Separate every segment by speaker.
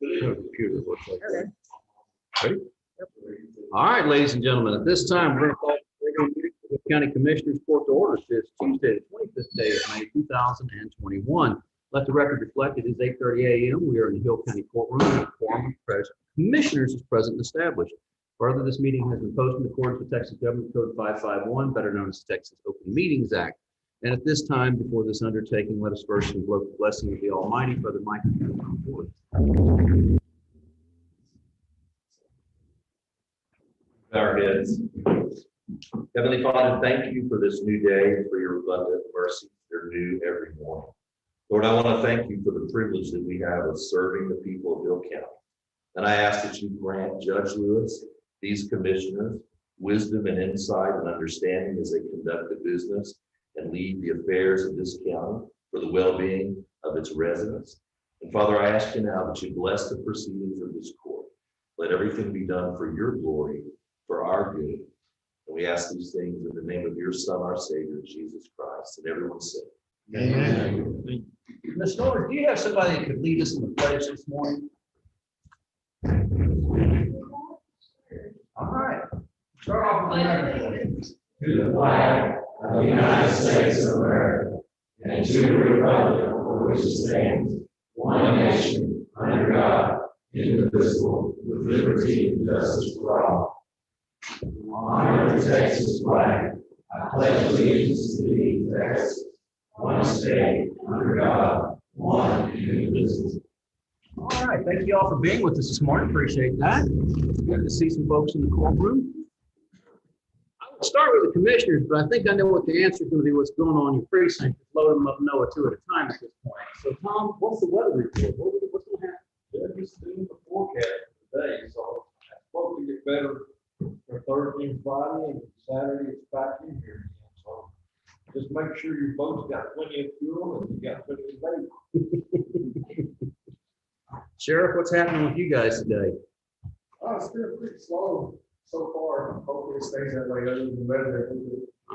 Speaker 1: Computer looks like that. Ready? All right, ladies and gentlemen, at this time, we're going to call the regular meeting of the County Commissioners Court to order. It's Tuesday, the 25th day of May, 2021. Let the record reflect it is 8:30 a.m. We are in the Hill County Courtroom. And the quorum of commissioners is present and established. Further, this meeting has been posted in accordance with Texas Government Code 551, better known as the Texas Open Meetings Act. And at this time, before this undertaking, let us first invoke the blessing of the Almighty. Brother Mike, come forward.
Speaker 2: Our heads. Heavenly Father, thank you for this new day, for your abundant mercies. They're new every morning. Lord, I want to thank you for the privilege that we have of serving the people of Hill County. And I ask that you grant Judge Lewis, these commissioners, wisdom and insight and understanding as they conduct the business and lead the affairs of this county for the well-being of its residents. And Father, I ask you now that you bless the proceedings of this court. Let everything be done for your glory, for our good. And we ask these things in the name of your Son, our Savior, Jesus Christ. And everyone said,
Speaker 1: Amen. Ms. Norris, do you have somebody that could lead us in the pledge this morning? All right. Start off with the
Speaker 3: to the flag of the United States of America and to the republic for which it stands, one nation, under God, indivisible, with liberty and justice for all. Honor the Texas flag. I pledge allegiance to thee, Texas, one state, under God, one indivisible.
Speaker 1: All right, thank you all for being with us this morning. Appreciate that. Good to see some folks in the courtroom. I would start with the commissioners, but I think I know what the answer is going to be. What's going on in your precinct? Just load them up, Noah, two at a time at this point. So, Tom, what's the weather report? What's going to happen?
Speaker 4: They're just doing the forecast today, so it's supposed to get better for Thursday and Friday, and Saturday it's back in here again. So just make sure your boat's got plenty of fuel and you got plenty of bait.
Speaker 1: Sheriff, what's happening with you guys today?
Speaker 5: Oh, it's been pretty slow so far. Hopefully it stays that way other than the weather.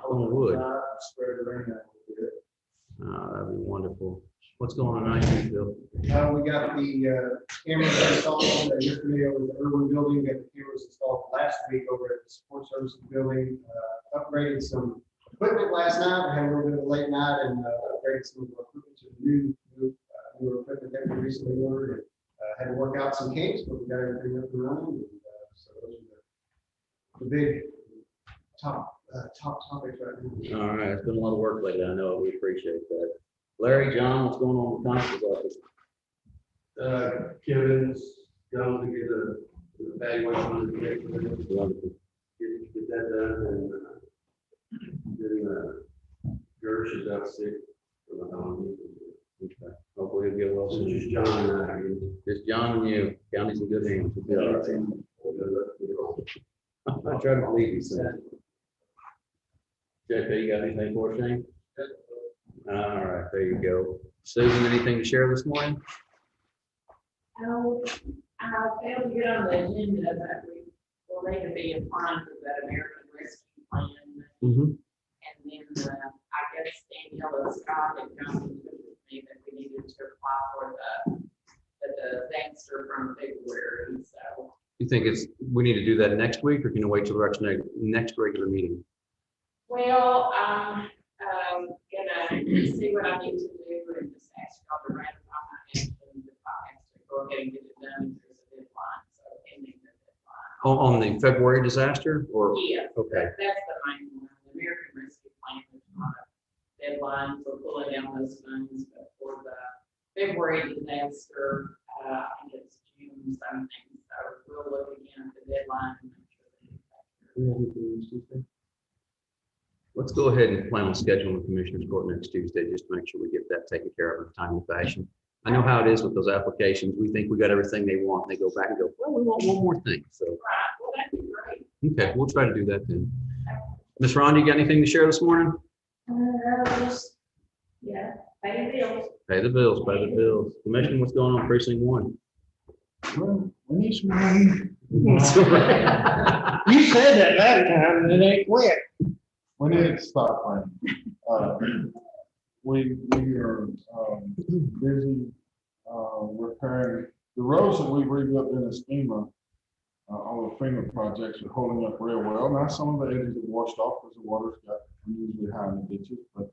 Speaker 1: Oh, wood.
Speaker 5: Spread it around that a little bit.
Speaker 1: That'd be wonderful. What's going on tonight, Bill?
Speaker 5: We got the cameras installed. You're familiar with the Irwin building. We got the cameras installed last week over at the support services building. Upgraded some equipment last night. We had a little bit of a late night and upgraded some of our equipment to the new equipment that we recently ordered. Had to work out some kinks, but we got everything up and running. And, so those are the big top topics right now.
Speaker 1: All right, it's been a lot of work lately. I know. We appreciate that. Larry, John, what's going on with the constable's office?
Speaker 4: Kevin's going to get an evaluation on the vehicle.
Speaker 1: Wonderful.
Speaker 4: Get that done, and then Gersh is out sick for the holidays.
Speaker 1: Okay. Hopefully he'll get well
Speaker 4: So
Speaker 1: soon.
Speaker 4: just John and I.
Speaker 1: Just John and you. County's in good hands. We'll be all right. I try to believe you, sir. JP, you got anything for us, Shane? All right, there you go. Susan, anything to share this morning?
Speaker 6: I failed to get on the agenda that we will need to be applying for that American Rescue Plan.
Speaker 1: Mm-hmm.
Speaker 6: And then I guess Danielle and Scott had come to me that we needed to apply for the gangster from February. So
Speaker 1: You think we need to do that next week, or can you wait till the next regular meeting?
Speaker 6: well, I'm gonna see what I need to do and just ask y'all to ratify my action if I have to go ahead and get it done. There's a deadline, so pending the deadline.
Speaker 1: On the February disaster, or?
Speaker 6: Yeah,
Speaker 1: Okay.
Speaker 6: that's the main one. The American Rescue Plan is not a deadline for pulling down those funds, but for the February disaster, I think it's June something. So we'll look again at the deadline and make sure that it's
Speaker 1: Let's go ahead and plan on scheduling the Commissioners Court next Tuesday, just to make sure we get that taken care of in a timely fashion. I know how it is with those applications. We think we got everything they want, and they go back and go, well, we want one more thing. So,
Speaker 6: right. Well, that'd be great.
Speaker 1: okay, we'll try to do that then. Ms. Rhonda, you got anything to share this morning?
Speaker 6: Yeah, pay the bills.
Speaker 1: Pay the bills, pay the bills. Commissioner, what's going on precinct 1?
Speaker 7: Well, we need some money.
Speaker 1: You
Speaker 7: You said that last time and it ain't quit. We need to stop playing. We are busy
Speaker 3: repairing the roads that we've rebuilt in the FEMA. All the FEMA projects are holding up real well. Now, some of the edges have washed off because the water's got unusually high in the ditches, but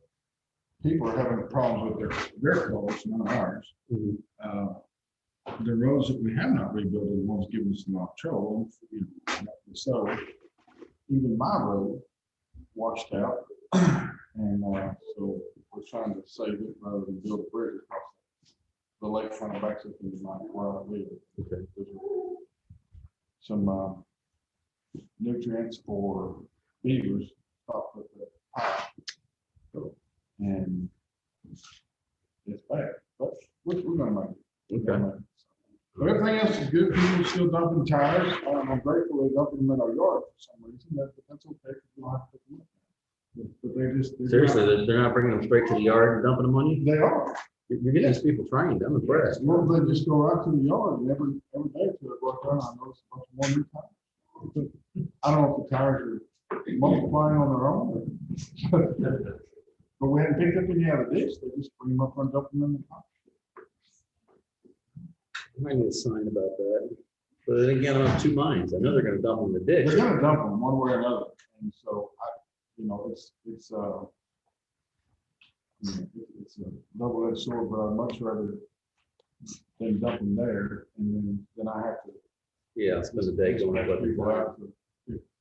Speaker 3: people are having problems with their roads, not ours. The roads that we have not rebuilt are the ones giving us a lot of trouble. So even my road washed out, and so we're trying to save it rather than build a bridge across the lakefront backs up into my where I live. Okay. Some nutrients for beavers up with the pipe, and it's bad, but we're gonna make it.
Speaker 1: Okay.
Speaker 3: But everything else is good. People are still dumping tires. I'm grateful they dumping them in our yard for some reason. That's okay, because we don't have to pick them up. But they're
Speaker 1: Seriously, they're not bringing them straight to the yard and dumping the money?
Speaker 3: They are.
Speaker 1: You're getting these people trained. I'm impressed.
Speaker 3: Well, they just go right to the yard, and every day to it work done, I notice a bunch more new tires. I don't know if the tires are multiplying on their own. But we hadn't picked up any out of the ditch. They just bring them up and dump them in the top.
Speaker 1: I might need a sign about that. But then again, I'm of two minds. I know they're gonna dump them in the ditch.
Speaker 3: They're gonna dump them one way or another, and so it's a double-edged sword, but I'd much rather than dump them there, and then I have to.
Speaker 1: Yeah, spend the day going up.
Speaker 3: People out to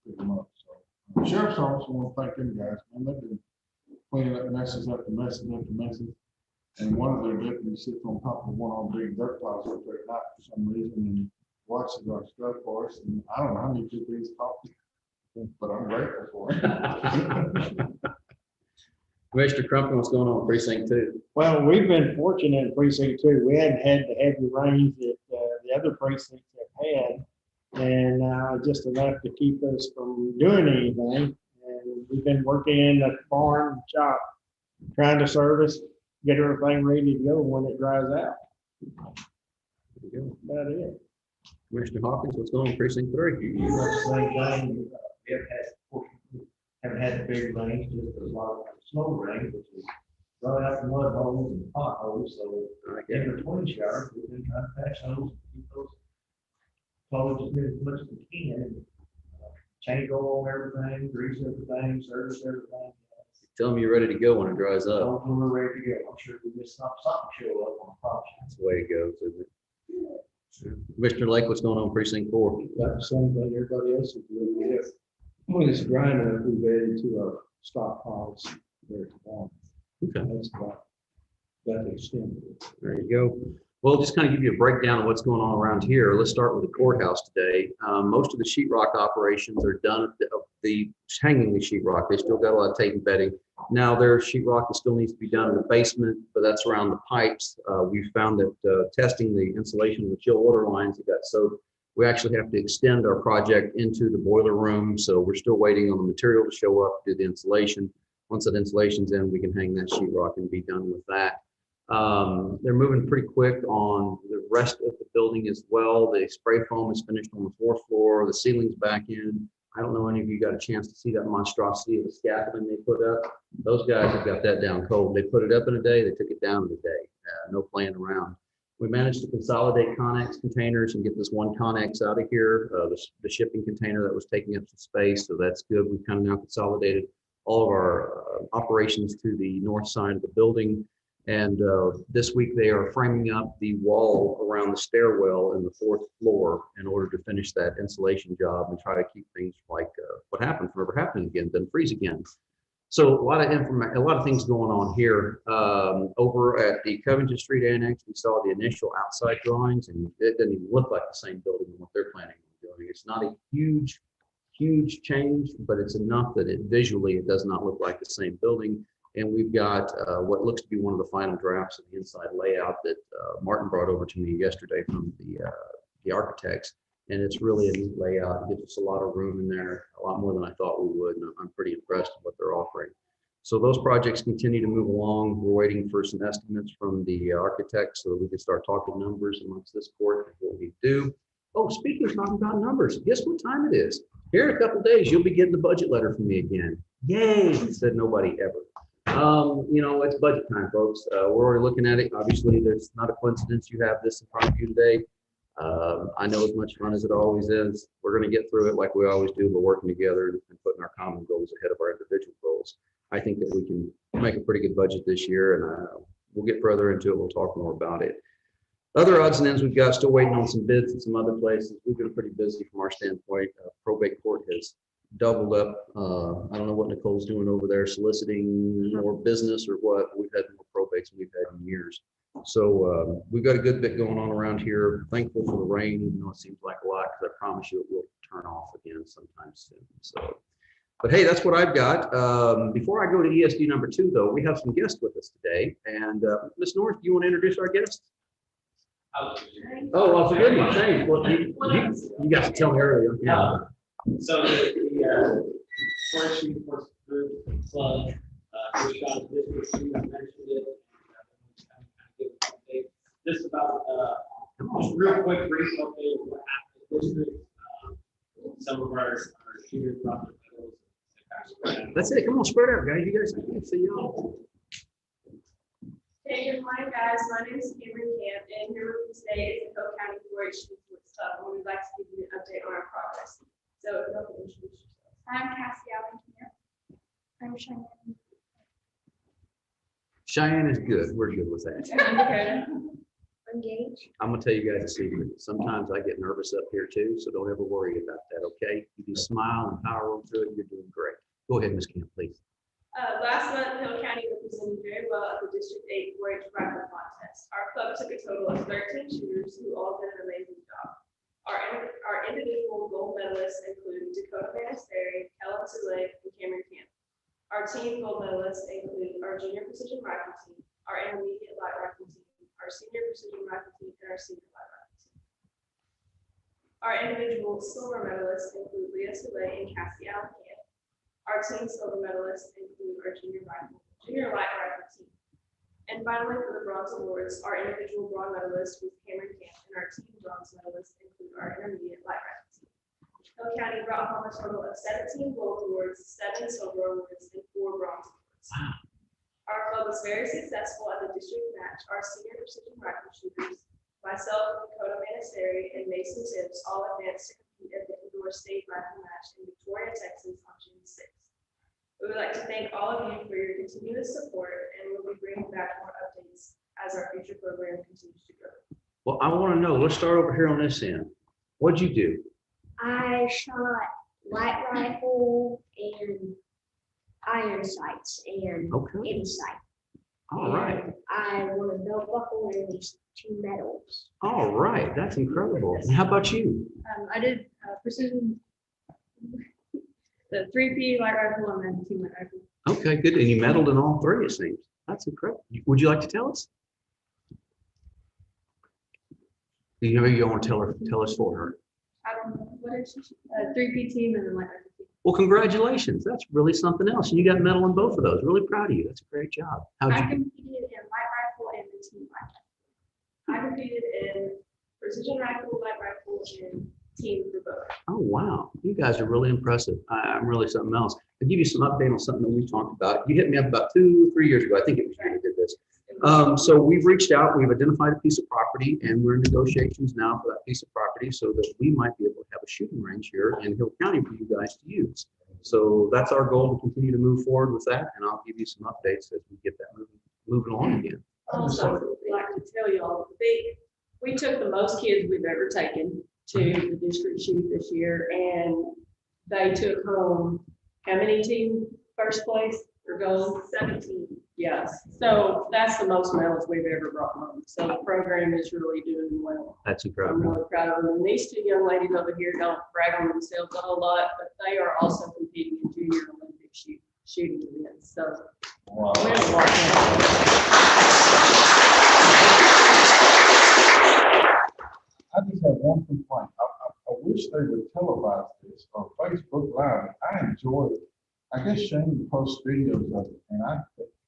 Speaker 3: pick them up, so. The Sheriff's Office, I want to thank them guys, and they've been cleaning up messes after messes after messes. And one of their deputies sits on top of one of the big dirt piles up there at night for some reason and watches our stuff for us. And I don't know how many people he's talked to, but I'm grateful for it.
Speaker 1: Mr. Crumpton, what's going on with precinct 2?
Speaker 7: Well, we've been fortunate in precinct 2. We hadn't had the heavy rains that the other precincts have had, and just enough to keep us from doing anything. And we've been working in the barn and shop, trying to service, get everything ready to go when it dries out.
Speaker 1: There you go.
Speaker 7: About it.
Speaker 1: Commissioner Hawkins, what's going on with precinct 3?
Speaker 8: Same thing. Haven't had the big rains, just a lot of snow rain, which is right out the mud holes and potholes. So in between showers, we've been trying to patch those, keep those closed as much as we can. Change oil on everything, grease everything, service everything.
Speaker 1: Tell me you're ready to go when it dries up.
Speaker 8: When we're ready to go, I'm sure we just something show up on the project.
Speaker 1: That's the way it goes, isn't it? Commissioner Lake, what's going on with precinct 4?
Speaker 9: Got the same thing everybody else is doing. When it's dry enough, we've added to our stockpiles there at the bottom.
Speaker 1: Okay.
Speaker 9: That's about that extent.
Speaker 1: There you go. Well, just kind of give you a breakdown of what's going on around here. Let's start with the courthouse today. Most of the sheetrock operations are done at the hanging the sheetrock. They still got a lot of tape and bedding. Now their sheetrock still needs to be done in the basement, but that's around the pipes. We found that testing the insulation of the chill water lines, it got so we actually have to extend our project into the boiler room. So we're still waiting on the material to show up to do the insulation. Once that insulation's in, we can hang that sheetrock and be done with that. They're moving pretty quick on the rest of the building as well. The spray foam is finished on the 4th floor. The ceiling's back in. I don't know any of you got a chance to see that monstrosity of the scaffolding they put up. Those guys have got that down cold. They put it up in a day. They took it down in a day. No playing around. We managed to consolidate Connex containers and get this one Connex out of here, the shipping container that was taking up some space. So that's good. We've kind of now consolidated all of our operations to the north side of the building. And this week they are framing up the wall around the stairwell in the 4th floor in order to finish that insulation job and try to keep things like what happened from ever happening again, then freeze again. So a lot of things going on here. Over at the Covington Street Annex, we saw the initial outside drawings, and it doesn't even look like the same building than what they're planning on doing. It's not a huge change, but it's enough that visually it does not look like the same building. And we've got what looks to be one of the final drafts of the inside layout that Martin brought over to me yesterday from the architects. And it's really a neat layout. It gives us a lot of room in there, a lot more than I thought we would. And I'm pretty impressed with what they're offering. So those projects continue to move along. We're waiting for some estimates from the architects so that we can start talking numbers amongst this court and what we do. Oh, speaking of talking about numbers, guess what time it is? Here in a couple of days, you'll be getting the budget letter from me again. Yay, said nobody ever. You know, it's budget time, folks. We're already looking at it. Obviously, there's not a coincidence you have this in front of you today. I know as much fun as it always is. We're going to get through it like we always do. We're working together and putting our common goals ahead of our individual goals. I think that we can make a pretty good budget this year, and we'll get further into it. We'll talk more about it. Other odds and ends we've got, still waiting on some bids in some other places. We've been pretty busy from our standpoint. Probate court has doubled up. I don't know what Nicole's doing over there, soliciting more business or what. We've had more probates than we've had in years. So we've got a good bit going on around here. Thankful for the rain, even though it seems like a lot, because I promise you it will turn off again sometime soon. So, but hey, that's what I've got. Before I go to ESD number 2, though, we have some guests with us today. And Ms. North, do you want to introduce our guests? Oh, well, forgive me. Thanks. Well, you guys can tell me earlier. Yeah.
Speaker 10: So the first sheet was the flood, which got this sheet, I mentioned it. Just about just real quick brief update of what happened in the district. Some of our junior project medals.
Speaker 1: That's it. Come on, spread out, guys. You guys can see y'all.
Speaker 11: Hey, good morning, guys. My name is Cameron Camp, and here with me today is the Cook County 4-H stuff, and we'd like to give you an update on our progress. So, if you can introduce yourself.
Speaker 12: I'm Cassie Allen Camp. I'm Cheyenne.
Speaker 1: Cheyenne is good. We're good with that.
Speaker 11: Okay.
Speaker 12: Engage.
Speaker 1: I'm gonna tell you guys a secret. Sometimes I get nervous up here too, so don't ever worry about that, okay? You can smile and power on through it. You're doing great. Go ahead, Ms. Camp, please.
Speaker 11: Last month, Hill County represented very well at the District 8 4-H rifle contest. Our club took a total of 13 shooters who all did an amazing job. Our individual gold medalists include Dakota Manisteri, Ellen Soule, and Cameron Camp. Our team gold medalists include our junior precision rifle team, our intermediate light rifle team, our senior precision rifle team, and our senior light rifle team. Our individual silver medalists include Leah Soule and Cassie Allen Camp. Our team silver medalists include our junior light rifle team. And finally, for the Bronx Awards, our individual bronze medalist was Cameron Camp, and our team bronze medalists include our intermediate light rifle team. Hill County brought home a total of 17 gold awards, 7 silver awards, and 4 bronze awards. Our club was very successful at the district match. Our senior precision rifle shooters, myself, Dakota Manisteri, and Mason Tibbs all advanced to compete at the indoor state rifle match in Victoria, Texas on June 6th. We would like to thank all of you for your continuous support, and we'll be bringing back more updates as our future program continues to grow.
Speaker 1: Well, I want to know, let's start over here on this end. What'd you do?
Speaker 12: I shot light rifle and iron sights and
Speaker 1: Okay.
Speaker 12: insight.
Speaker 1: All right.
Speaker 12: And I won a belt buckle and these 2 medals.
Speaker 1: All right. That's incredible. And how about you?
Speaker 11: I did precision, the 3P light rifle and then team light rifle.
Speaker 1: Okay, good. And you medaled in all 3, it seems. That's incredible. Would you like to tell us? You want to tell us for her?
Speaker 11: I don't know, what is she? 3P team and then light rifle team.
Speaker 1: Well, congratulations. That's really something else. And you got a medal in both of those. Really proud of you. That's a great job. How'd
Speaker 11: I
Speaker 1: you
Speaker 11: competed in light rifle and the team light rifle. I competed in precision rifle, light rifle, and team for both.
Speaker 1: Oh, wow. You guys are really impressive. I'm really something else. I'll give you some update on something that we talked about. You hit me up about 2 or 3 years ago. I think it was you that did this. So we've reached out, we've identified a piece of property, and we're in negotiations now for that piece of property so that we might be able to have a shooting range here in Hill County for you guys to use. So that's our goal, to continue to move forward with that, and I'll give you some updates as we get that moving along again.
Speaker 6: Also, I'd like to tell you all, we took the most kids we've ever taken to the district shoot this year, and they took home, how many team first place or gold? 17. Yes, so that's the most medals we've ever brought home. So the program is really doing well.
Speaker 1: That's
Speaker 6: I'm
Speaker 1: incredible.
Speaker 6: really proud of them. And these 2 young ladies over here don't brag on themselves a whole lot, but they are also competing in junior Olympic shooting events. So
Speaker 8: Wow.
Speaker 6: we have a lot of
Speaker 9: I just have one complaint. I wish they would televise this on Facebook Live. I enjoy it. I guess Shane posts videos of it, and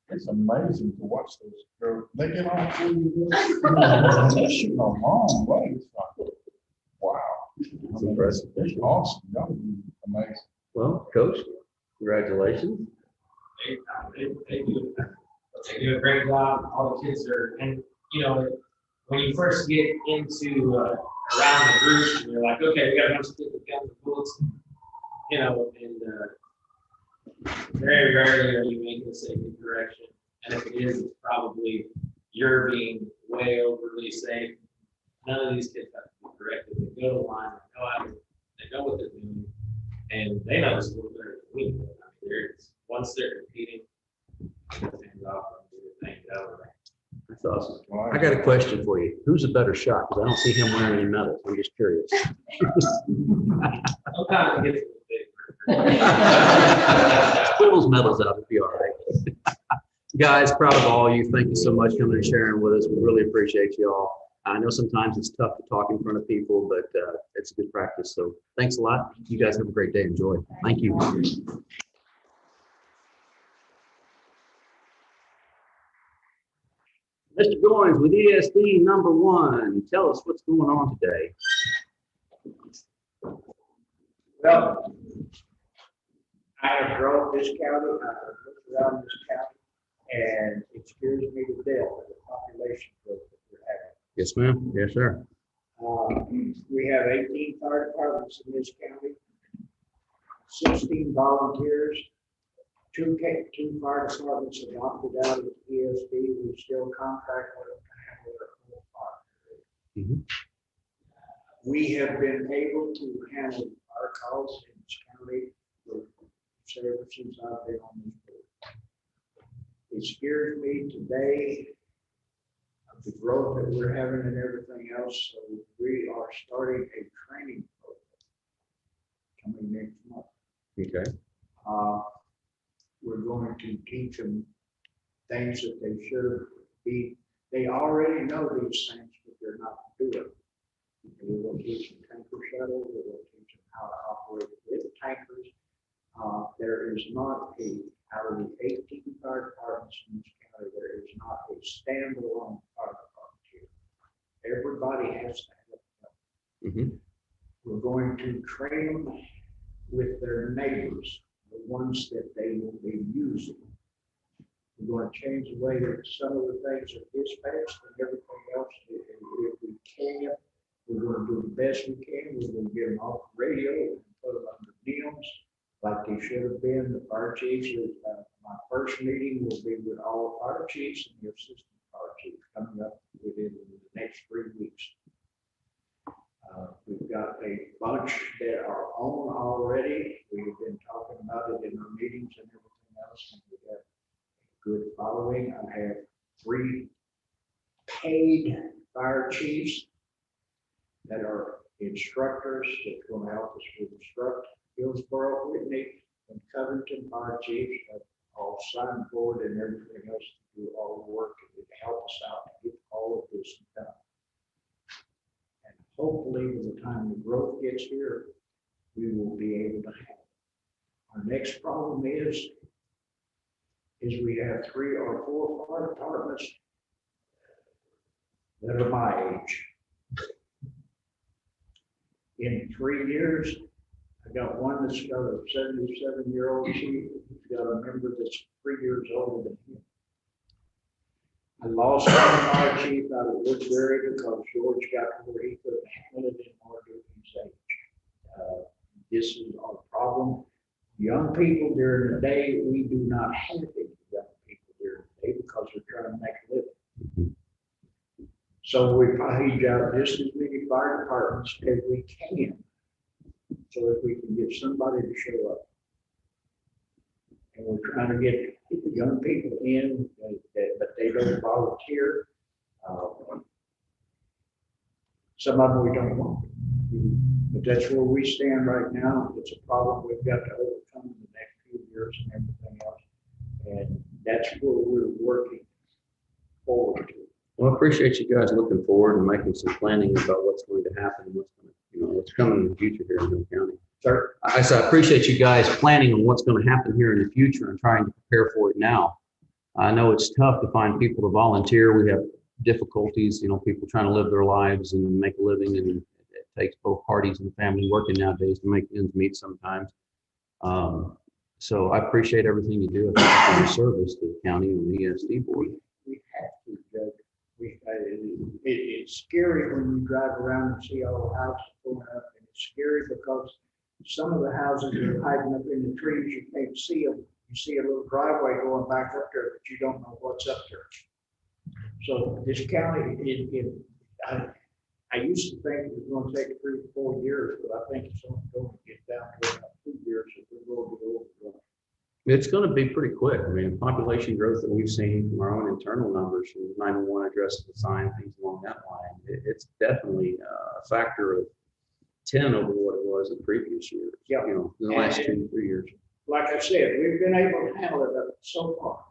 Speaker 9: it's amazing to watch those girls. They get on through they're shooting a long way. It's like, wow.
Speaker 1: It's impressive.
Speaker 9: It's awesome. That would be amazing.
Speaker 1: Well, Coach, congratulations.
Speaker 10: They do a great job. All the kids are, and you know, when you first get into around the group, you're like, okay, we got a bunch of kids with guns and bullets, you know, and very rarely are you making a safety correction. And if it is, it's probably you're being way overly safe. None of these kids have to be corrected. They go to the line, they know what they're doing, and they know the sport better than we do. I mean, once they're competing, hands off and do the thing, get over there.
Speaker 1: That's awesome. I got a question for you. Who's a better shot? Because I don't see him wearing any medals. I'm just curious.
Speaker 10: Sometimes it gets a little big.
Speaker 1: Pull those medals out, it'll be all right. Guys, proud of all you. Thank you so much for coming and sharing with us. We really appreciate you all. I know sometimes it's tough to talk in front of people, but it's a good practice. So thanks a lot. You guys have a great day. Enjoy. Thank you. Mr. Goins with ESD number 1. Tell us what's going on today.
Speaker 13: Well, I have drove this county, I have looked around this county, and it scares me to death of the population growth that we're having.
Speaker 1: Yes, ma'am. Yes, sir.
Speaker 13: We have 18 fire departments in this county, 16 volunteers, two fire departments have opted out of ESD. We still contract with them to handle their whole fire.
Speaker 1: Mm-hmm.
Speaker 13: We have been able to handle our calls in this county ever since I've been on this board. It scares me today of the growth that we're having and everything else. So we are starting a training program coming next month.
Speaker 1: Okay.
Speaker 13: We're going to teach them things that they should be. They already know these things, but they're not doing. We will teach them tanker shuttles. We will teach them how to operate with tankers. There is not out of the 18 fire departments in this county, there is not a standalone fire department here. Everybody has to have help.
Speaker 1: Mm-hmm.
Speaker 13: We're going to train them with their neighbors, the ones that they will be using. We're going to change the way that some of the things are dispatched and everything else. If we can, we're going to do the best we can. We're going to get them off the radio and put them under NIMS like they should have been. The fire chiefs, my first meeting will be with all the fire chiefs and the assistant fire chiefs coming up within the next 3 weeks. We've got a bunch that are on already. We've been talking about it in our meetings and everything else, and we have a good following. I have 3 paid fire chiefs that are instructors that's going to help us with instruct. Hillsborough, Whitney, and Covington fire chiefs have all signed board and everything else to do all the work and to help us out to get all of this done. And hopefully, by the time the growth gets here, we will be able to have it. Our next problem is we have 3 or 4 fire departments that are my age. In 3 years, I got one that's got a 77-year-old chief. He's got a member that's 3 years older than him. I lost one fire chief out of Woodbury because George got to where he couldn't handle it anymore due to his age. This is our problem. Young people during the day, we do not have any young people during the day because they're trying to make a living. So we page out just as many fire departments as we can, so that we can get somebody to show up. And we're trying to get young people in, but they don't volunteer. Some of them we don't want. But that's where we stand right now. It's a problem we've got to overcome in the next few years and everything else. And that's where we're working forward to.
Speaker 1: Well, I appreciate you guys looking forward and making some planning about what's going to happen, and what's coming in the future here in Hill County.
Speaker 13: Sir?
Speaker 1: I appreciate you guys planning on what's going to happen here in the future and trying to prepare for it now. I know it's tough to find people to volunteer. We have difficulties, people trying to live their lives and make a living, and it takes both parties in the family working nowadays to make ends meet sometimes. So I appreciate everything you do. Thank you for your service to the county and the ESD board.
Speaker 13: We have to, Judge. It's scary when you drive around and see all the houses going up, and it's scary because some of the houses are hiding up in the trees, you can't see them. You see a little driveway going back up there, but you don't know what's up there. So this county, I used to think it was going to take 3 to 4 years, but I think it's only going to get down to about 2 years if we're going to go over.
Speaker 1: It's going to be pretty quick. I mean, population growth that we've seen from our own internal numbers, from 911 addresses to sign, things along that line, it's definitely a factor of 10 over what it was in previous years.
Speaker 13: Yeah.
Speaker 1: You know, in the last 2 to 3 years.
Speaker 13: Like I said, we've been able to handle it up so far,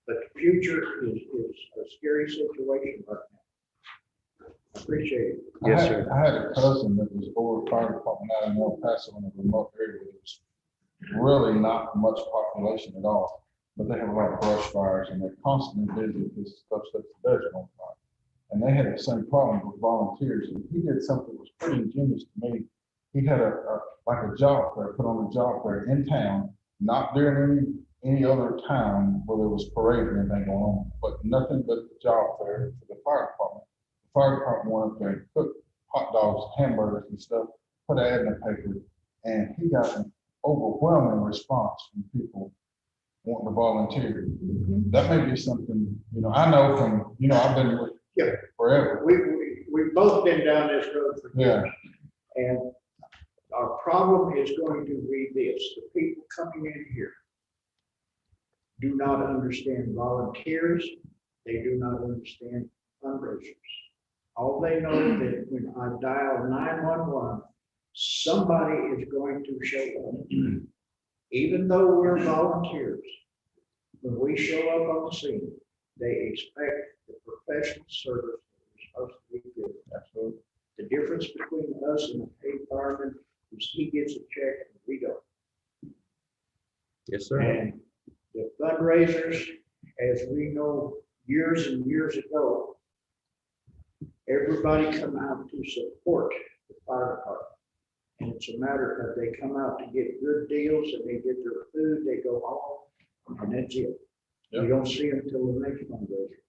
Speaker 13: but the future is a scary situation right now. I appreciate it.
Speaker 1: Yes, sir.
Speaker 9: I had a cousin that was over fire department out in El Paso in a remote area. There was really not much population at all, but they have a lot of brush fires and they're constantly busy with this stuff that's the desert on fire. And they had the same problem with volunteers. And he did something that was pretty ingenious to me. He had like a job fair, put on a job fair in town, not during any other time where there was parade or anything going on, but nothing but the job fair for the fire department. The fire department went up there and cooked hot dogs, hamburgers and stuff, put an ad in the paper, and he got an overwhelming response from people wanting to volunteer. That may be something, you know, I know from, you know, I've been with forever.
Speaker 13: We've both been down this road for years. And our problem is going to be this: the people coming in here do not understand volunteers. They do not understand fundraisers. All they know that when I dial 911, somebody is going to show up. Even though we're volunteers, when we show up on the scene, they expect the professional service that we're supposed to be giving. Absolutely. The difference between us and a paid fireman is he gets a check and we don't.
Speaker 1: Yes, sir.
Speaker 13: And the fundraisers, as we know, years and years ago, everybody come out to support the fire department. And it's a matter of they come out to get good deals and they get their food, they go home, and that's it. You don't see them until the next fundraiser.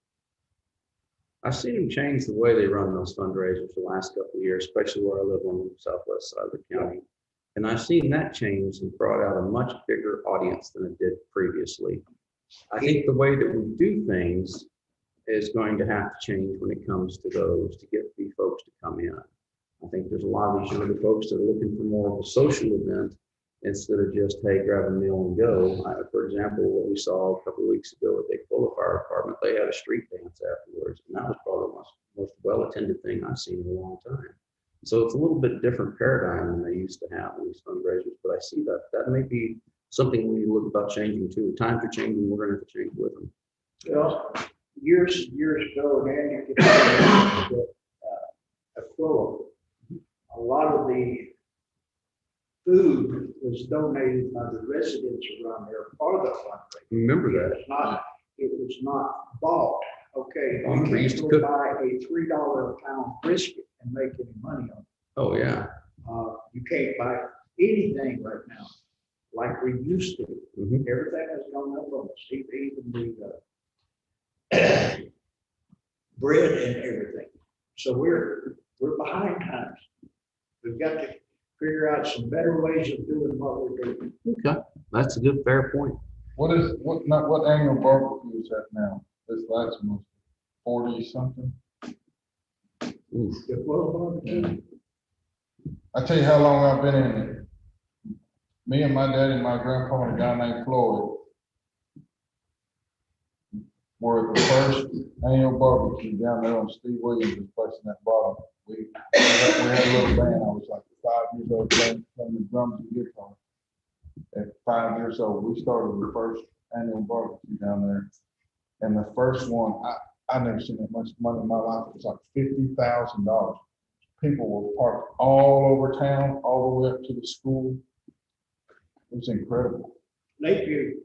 Speaker 1: I've seen them change the way they run those fundraisers the last couple of years, especially where I live on the southwest side of the county. And I've seen that change and brought out a much bigger audience than it did previously. I think the way that we do things is going to have to change when it comes to those to get the folks to come in. I think there's a lot of these younger folks that are looking for more of a social event instead of just, hey, grab a meal and go. For example, what we saw a couple of weeks ago at the Fuller Fire Department, they had a street dance afterwards. And that was probably the most well-attended thing I've seen in a long time. So it's a little bit different paradigm than they used to have in these fundraisers, but I see that may be something we need to look about changing too. Times are changing, we're gonna have to change with them.
Speaker 13: Well, years ago, Andy could a quote. A lot of the food was donated by the residents around there for the fundraiser.
Speaker 1: Remember that.
Speaker 13: It was not bought. Okay,
Speaker 1: Oh,
Speaker 13: you
Speaker 1: we used
Speaker 13: can't
Speaker 1: to
Speaker 13: go
Speaker 1: cook.
Speaker 13: buy a $3 a pound brisket and make any money on it.
Speaker 1: Oh, yeah.
Speaker 13: You can't buy anything right now like we used to.
Speaker 1: Mhm.
Speaker 13: Everything has gone up on us, even the bread and everything. So we're behind times. We've got to figure out some better ways of doing what we're doing.
Speaker 1: Okay, that's a good, fair point.
Speaker 9: What annual barbecue is that now? This last one was 40 something.
Speaker 1: Oof.
Speaker 9: I tell you how long I've been in it. Me and my dad and my grandpa and a guy named Floyd were at the first annual barbecue down there on Steve Williams' place in that bottom. We had a little band. I was like 5 years old playing the drums and guitar. At 5 years old, we started the first annual barbecue down there. And the first one, I've never seen that much money in my life. It was like $50,000. People were parked all over town, all the way up to the school. It was incredible.
Speaker 13: Lakeview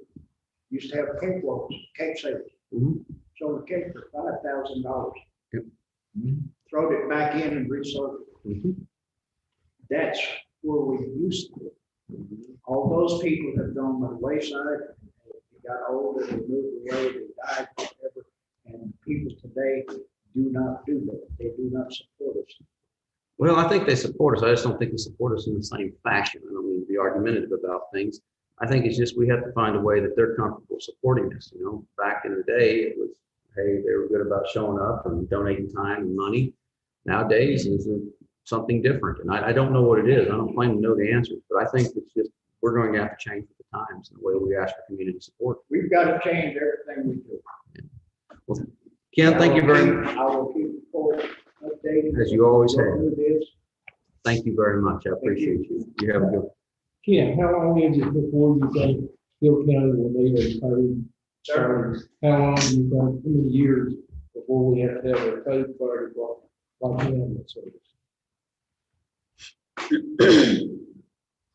Speaker 13: used to have cake walks, cake sales.
Speaker 1: Mhm.
Speaker 13: Sold a cake for $5,000.
Speaker 1: Yep.
Speaker 13: Throwed it back in and resold it.
Speaker 1: Mhm.
Speaker 13: That's where we used to. All those people have gone by the wayside. They got older, they moved away, they died, whatever. And people today do not do that. They do not support us.
Speaker 1: Well, I think they support us. I just don't think they support us in the same fashion. I don't mean to be argumentative about things. I think it's just we have to find a way that they're comfortable supporting us. You know, back in the day, it was, hey, they were good about showing up and donating time and money. Nowadays, it's something different. And I don't know what it is. I don't claim to know the answers, but I think it's just we're going to have to change with the times and the way we ask for community support.
Speaker 13: We've got to change everything we do.
Speaker 1: Well, Ken, thank you very much.
Speaker 13: I will keep the court updated.
Speaker 1: As you always have.
Speaker 13: What it is.
Speaker 1: Thank you very much. I appreciate you. You have a good one.
Speaker 7: Ken, how long is it before you think Hill County will need a code?
Speaker 13: Sir.
Speaker 7: How long do you think, how many years before we have to have a code party like ambulance service?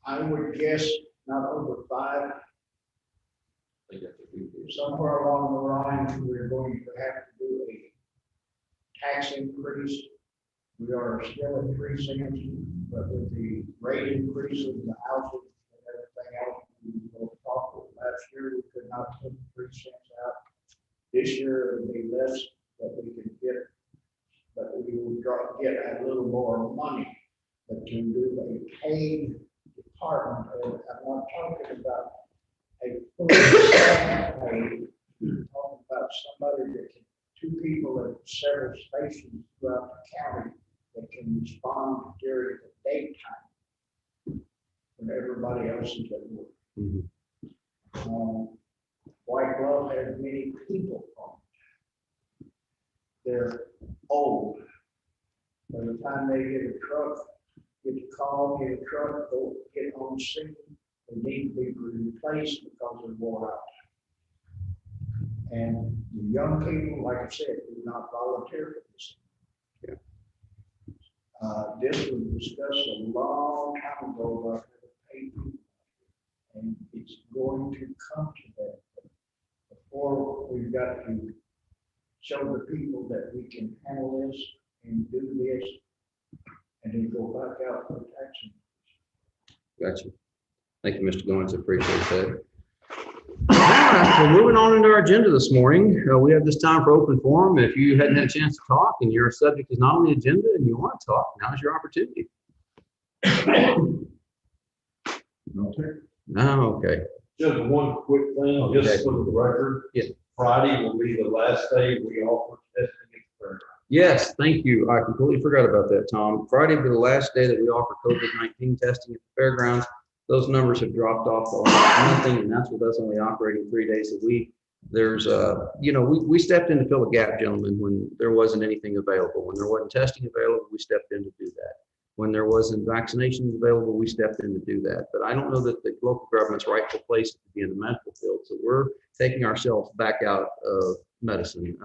Speaker 13: I would guess not over 5. Somewhere along the line, we're going to have to do a tax increase. We are still at 3 cents, but with the rate increase of the houses and everything else, we will talk about last year, we could not put 3 cents out. This year it will be less that we can get, but we will get a little more money. But to do a paid department, I'm not talking about a full staff paid, I'm talking about somebody that can, 2 people at several stations throughout the county that can respond during the daytime when everybody else is at work. White Glove has many people on it. They're old. By the time they get a truck, get a call, get a truck, go get on scene, they need to be replaced because they're wore out. And the young people, like I said, do not volunteer for this. This was discussed a long time ago about the pay people, and it's going to come to that. Before we've got to show the people that we can handle this and do this, and then go back out for taxing.
Speaker 1: Gotcha. Thank you, Mr. Goins. I appreciate that. All right, so moving on into our agenda this morning, we have this time for open forum. If you hadn't had a chance to talk and your subject is not on the agenda and you want to talk, now's your opportunity. Oh, okay.
Speaker 4: Just one quick thing, just for the record.
Speaker 1: Yeah.
Speaker 4: Friday will be the last day we offer testing at the fairgrounds.
Speaker 1: Yes, thank you. I completely forgot about that, Tom. Friday will be the last day that we offer COVID-19 testing at the fairgrounds. Those numbers have dropped off to almost nothing, and that's with us only operating 3 days a week. There's, we stepped in to fill a gap, gentlemen, when there wasn't anything available. When there wasn't testing available, we stepped in to do that. When there wasn't vaccinations available, we stepped in to do that. But I don't know that the local government's rightful place is to be in the medical field. So we're taking ourselves back out of medicine.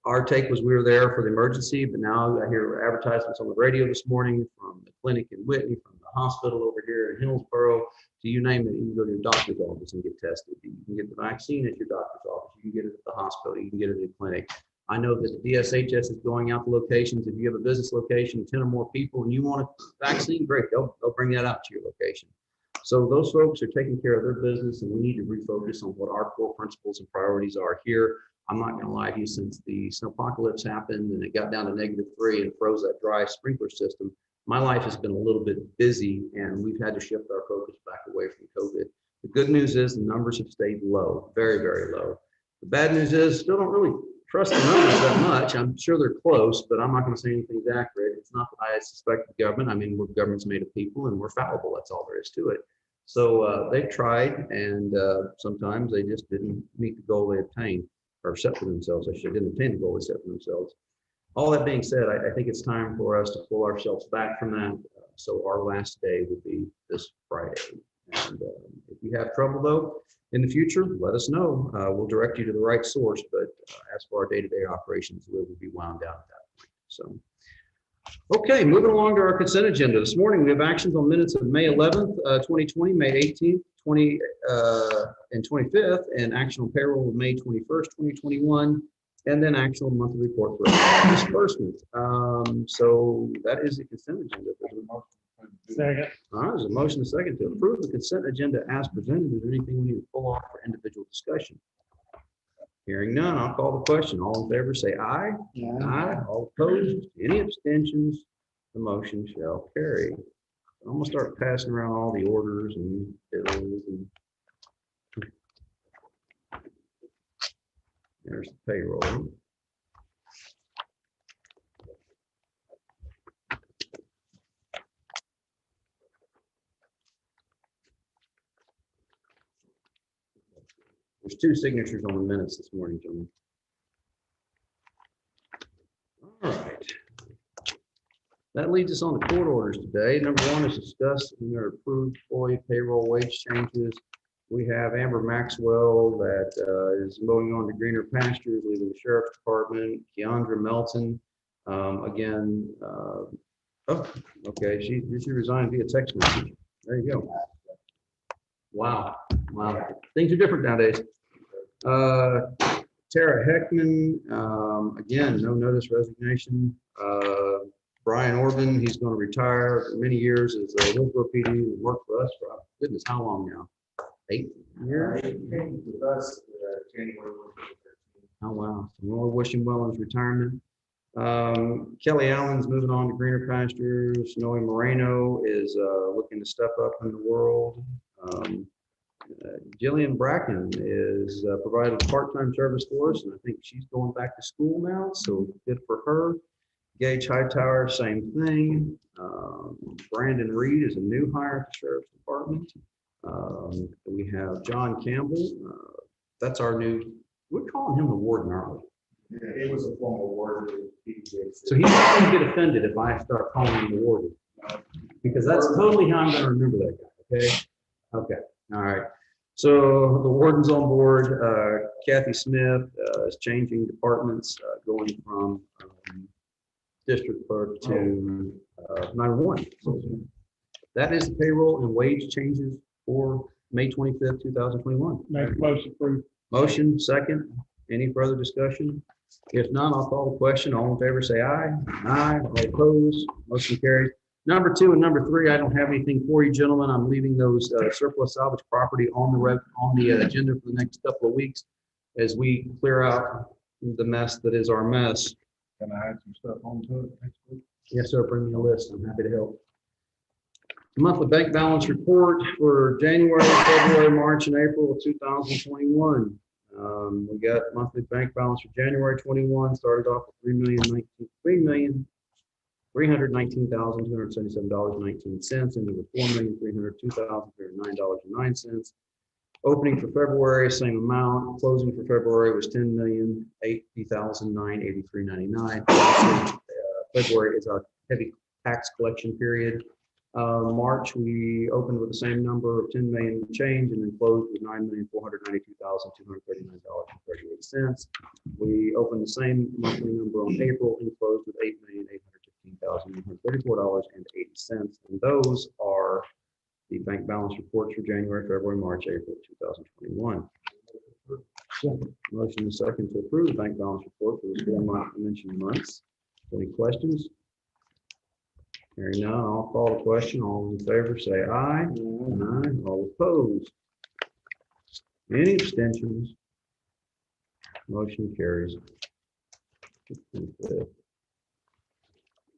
Speaker 1: Our take was we were there for the emergency, but now I hear advertisements on the radio this morning from the clinic in Whitney, from the hospital over here in Hillsborough, to you name it, you can go to your doctor's office and get tested. You can get the vaccine at your doctor's office. You can get it at the hospital. You can get it at the clinic. I know that the DSHS is going out to locations. If you have a business location, 10 or more people, and you want a vaccine, great, they'll bring that out to your location. So those folks are taking care of their business, and we need to refocus on what our core principles and priorities are here. I'm not going to lie to you, since the snowpocalypse happened and it got down to -3 and froze that dry sprinkler system, my life has been a little bit busy and we've had to shift our focus back away from COVID. The good news is the numbers have stayed low, very, very low. The bad news is still don't really trust the numbers that much. I'm sure they're close, but I'm not going to say anything's accurate. It's not that I suspect the government. I mean, we're government's made of people and we're fallible. That's all there is to it. So they've tried, and sometimes they just didn't meet the goal they obtained. Or set for themselves. I didn't obtain the goal they set for themselves. All that being said, I think it's time for us to pull ourselves back from that. So our last day will be this Friday. And if you have trouble though, in the future, let us know. We'll direct you to the right source, but as for our day-to-day operations, we will be wound down at that point. So, okay, moving along to our consent agenda. This morning, we have actions on minutes of May 11th, 2020, May 18th, and 25th, and action on payroll of May 21st, 2021, and then action on monthly report for disbursement. So that is the consent agenda.
Speaker 7: Second.
Speaker 1: All right, there's a motion and a second to approve the consent agenda as presented. Is there anything we need to pull off for individual discussion? Hearing none, I'll call the question. All in favor, say aye.
Speaker 7: Yeah.
Speaker 1: Aye. All opposed, any abstentions? The motion shall carry. I'm gonna start passing around all the orders and bills and. There's the payroll. There's 2 signatures on the minutes this morning, gentlemen. All right. That leads us on to court orders today. Number 1 is discussed in their approved employee payroll wage changes. We have Amber Maxwell that is moving on to greener pastures, leaving the sheriff's department. Keandra Melton, again, oh, okay, she resigned via text message. There you go. Wow, wow, things are different nowadays. Tara Heckman, again, no notice resignation. Brian Orban, he's going to retire for many years as a Hillsborough PD and worked for us for goodness, how long now? 8 years?
Speaker 3: With us, January.
Speaker 1: Oh, wow. So we'll wish him well in his retirement. Kelly Allen's moving on to greener pastures. Noe Moreno is looking to step up in the world. Jillian Bracken is providing part-time service for us, and I think she's going back to school now, so good for her. Gage Hightower, same thing. Brandon Reed is a new hire at the Sheriff's Department. We have John Campbell. That's our new, we're calling him the warden, aren't we?
Speaker 3: Yeah, it was a formal word.
Speaker 1: So he's not going to get offended if I start calling him the warden, because that's totally how I'm going to remember that guy. Okay. Okay. All right. So the warden's on board. Kathy Smith is changing departments, going from district clerk to 911. So that is the payroll and wage changes for May 25th, 2021.
Speaker 7: Make a motion approved.
Speaker 1: Motion, second. Any further discussion? If not, I'll call the question. All in favor, say aye. Aye. All opposed, motion carries. Number 2 and number 3, I don't have anything for you, gentlemen. I'm leaving those surplus salvage property on the agenda for the next couple of weeks as we clear out the mess that is our mess.
Speaker 9: Can I add some stuff onto it next week?
Speaker 1: Yes, sir. Bring me a list. I'm happy to help. Monthly bank balance report for January, February, March, and April of 2021. We got monthly bank balance for January 21, started off with $3,319,277.19, into the $4,302,309.09. Opening for February, same amount. Closing for February was $10,080,983.99. February is our heavy tax collection period. March, we opened with the same number of 10 million change and then closed with $9,492,239.38. We opened the same monthly number on April and closed with $8,815,134.80. And those are the bank balance reports for January, February, March, April 2021. Motion is second to approve the bank balance report for the 4 mentioned months. Any questions? Hearing none, I'll call the question. All in favor, say aye. Aye. All opposed? Any abstentions? Motion carries.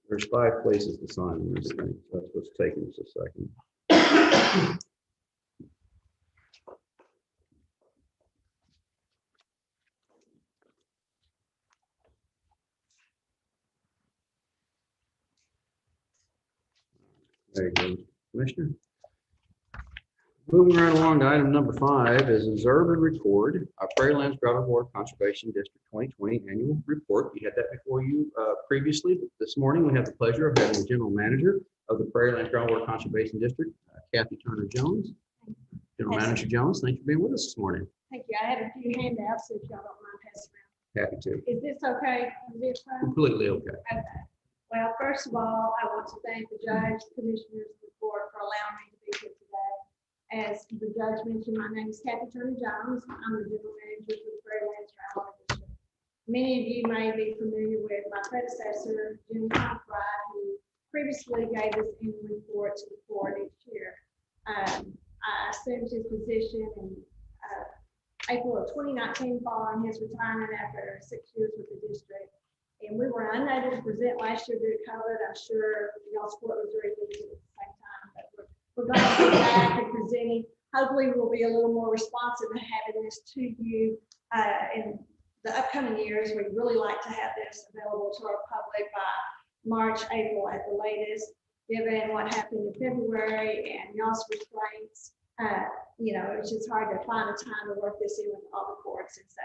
Speaker 1: There's 5 places to sign in this thing. So that's what's taking us a second. There you go, Commissioner. Moving right along to item number 5 is observe and record our Prairielands Groundwater Conservation District 2020 annual report. You had that before you previously, but this morning we have the pleasure of having the general manager of the Prairielands Groundwater Conservation District, Kathy Turner Jones. General Manager Jones, thank you for being with us this morning.
Speaker 12: Thank you. I have a few handouts if y'all don't mind passing around.
Speaker 1: Happy to.
Speaker 12: Is this okay? Is this fine?
Speaker 1: Completely okay.
Speaker 12: Okay. Well, first of all, I want to thank the judge, commissioners, and the board for allowing me to be here today. As the judge mentioned, my name is Kathy Turner Jones. I'm the general manager for the Prairielands Groundwater District. Many of you may be familiar with my predecessor, Jim Conrad, who previously gave this annual report to the court each year. I assumed his position in April of 2019 following his retirement after 6 years with the district. And we were unable to present last year due to COVID. I'm sure y'all's court was very busy at the same time, but we're going to be back and presenting. Hopefully we'll be a little more responsive to having this to you in the upcoming years. We'd really like to have this available to our public by March, April at the latest, given what happened in February and y'all's restraints. You know, it's just hard to find a time to work this in with all the courts. And so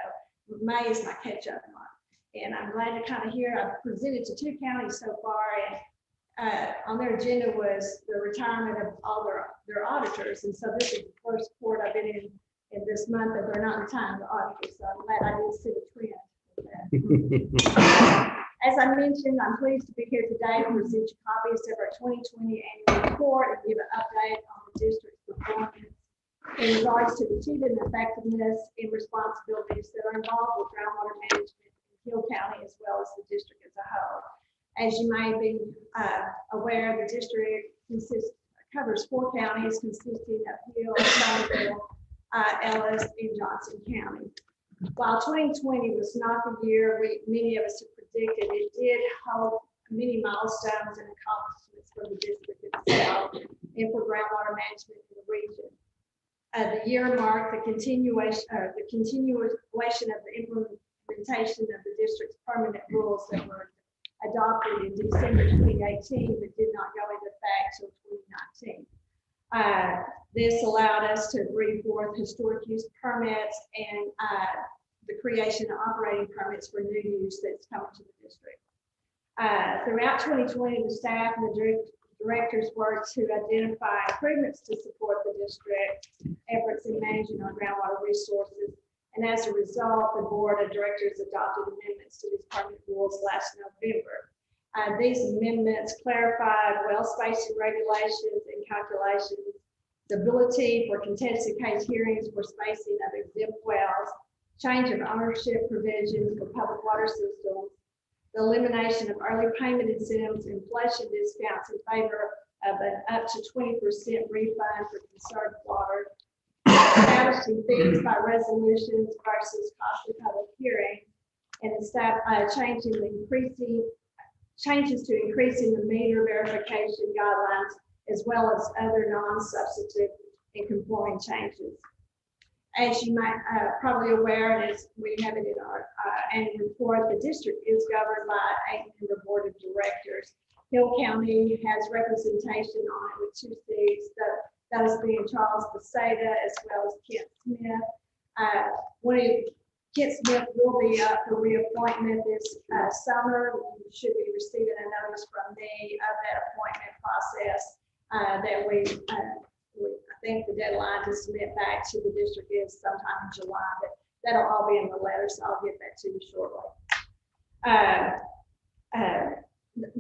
Speaker 12: May is my catch-up month. And I'm glad to kind of hear, I've presented to 2 counties so far, and on their agenda was the retirement of all their auditors. And so this is the first court I've been in this month that they're not retiring the auditors. So I'm glad I did see the trend with that. As I mentioned, I'm pleased to be here today to present you copies of our 2020 annual report and give an update on the district's performance in regards to achieving effectiveness and responsibilities that are involved with groundwater management in Hill County as well as the district as a whole. As you may be aware, the district covers 4 counties consisting of Hill, Somerville, Ellis, and Johnson County. While 2020 was not the year many of us had predicted, it did hold many milestones and accomplishments for the district itself and for groundwater management in the region. The year marked the continuation of the implementation of the district's permanent rules that were adopted in December 2018 but did not go into effect until 2019. This allowed us to bring forth historic use permits and the creation of operating permits for new use that's coming to the district. Throughout 2020, the staff and the directors worked to identify improvements to support the district efforts in managing our groundwater resources. And as a result, the board of directors adopted amendments to these permit rules last November. These amendments clarified well spacing regulations and calculations, the ability for contested case hearings for spacing of exempt wells, change of ownership provisions for public water systems, the elimination of early payment incentives and inflation discounts in favor of an up to 20% refund for conserved water, establishing fees by resolutions versus costly public hearing, and changes to increasing the meter verification guidelines, as well as other non-substantive and conforming changes. As you might probably aware, and as we have it in our annual report, the district is governed by an 8-member board of directors. Hill County has representation on it with 2 seats, those being Charles Beseda as well as Kent Smith. Kent Smith will be up for reappointment this summer. You should be receiving a notice from me of that appointment process that I think the deadline to submit back to the district is sometime in July, but that'll all be in the letter, so I'll get that to you shortly.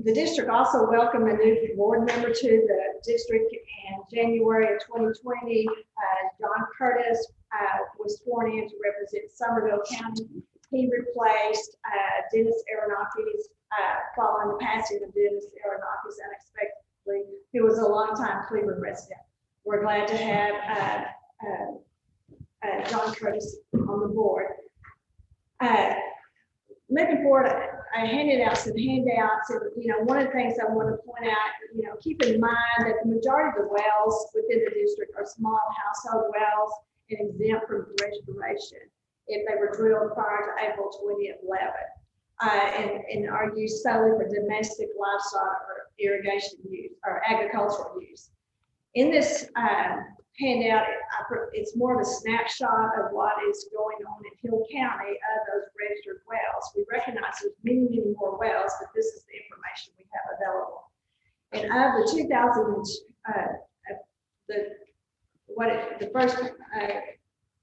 Speaker 12: The district also welcomed a new board member to the district in January of 2020. John Curtis was sworn in to represent Somerville County. He replaced Dennis Aronakis following the passing of Dennis Aronakis unexpectedly, who was a longtime Cleveland resident. We're glad to have John Curtis on the board. Moving forward, I handed out some handouts, and one of the things I want to point out, keep in mind that the majority of the wells within the district are small household wells and exempt from restoration if they were drilled prior to April 2011, and are used solely for domestic livestock or irrigation use or agricultural use. In this handout, it's more of a snapshot of what is going on in Hill County of those registered wells. We recognize there's many, many more wells, but this is the information we have available. And of the 2000, the first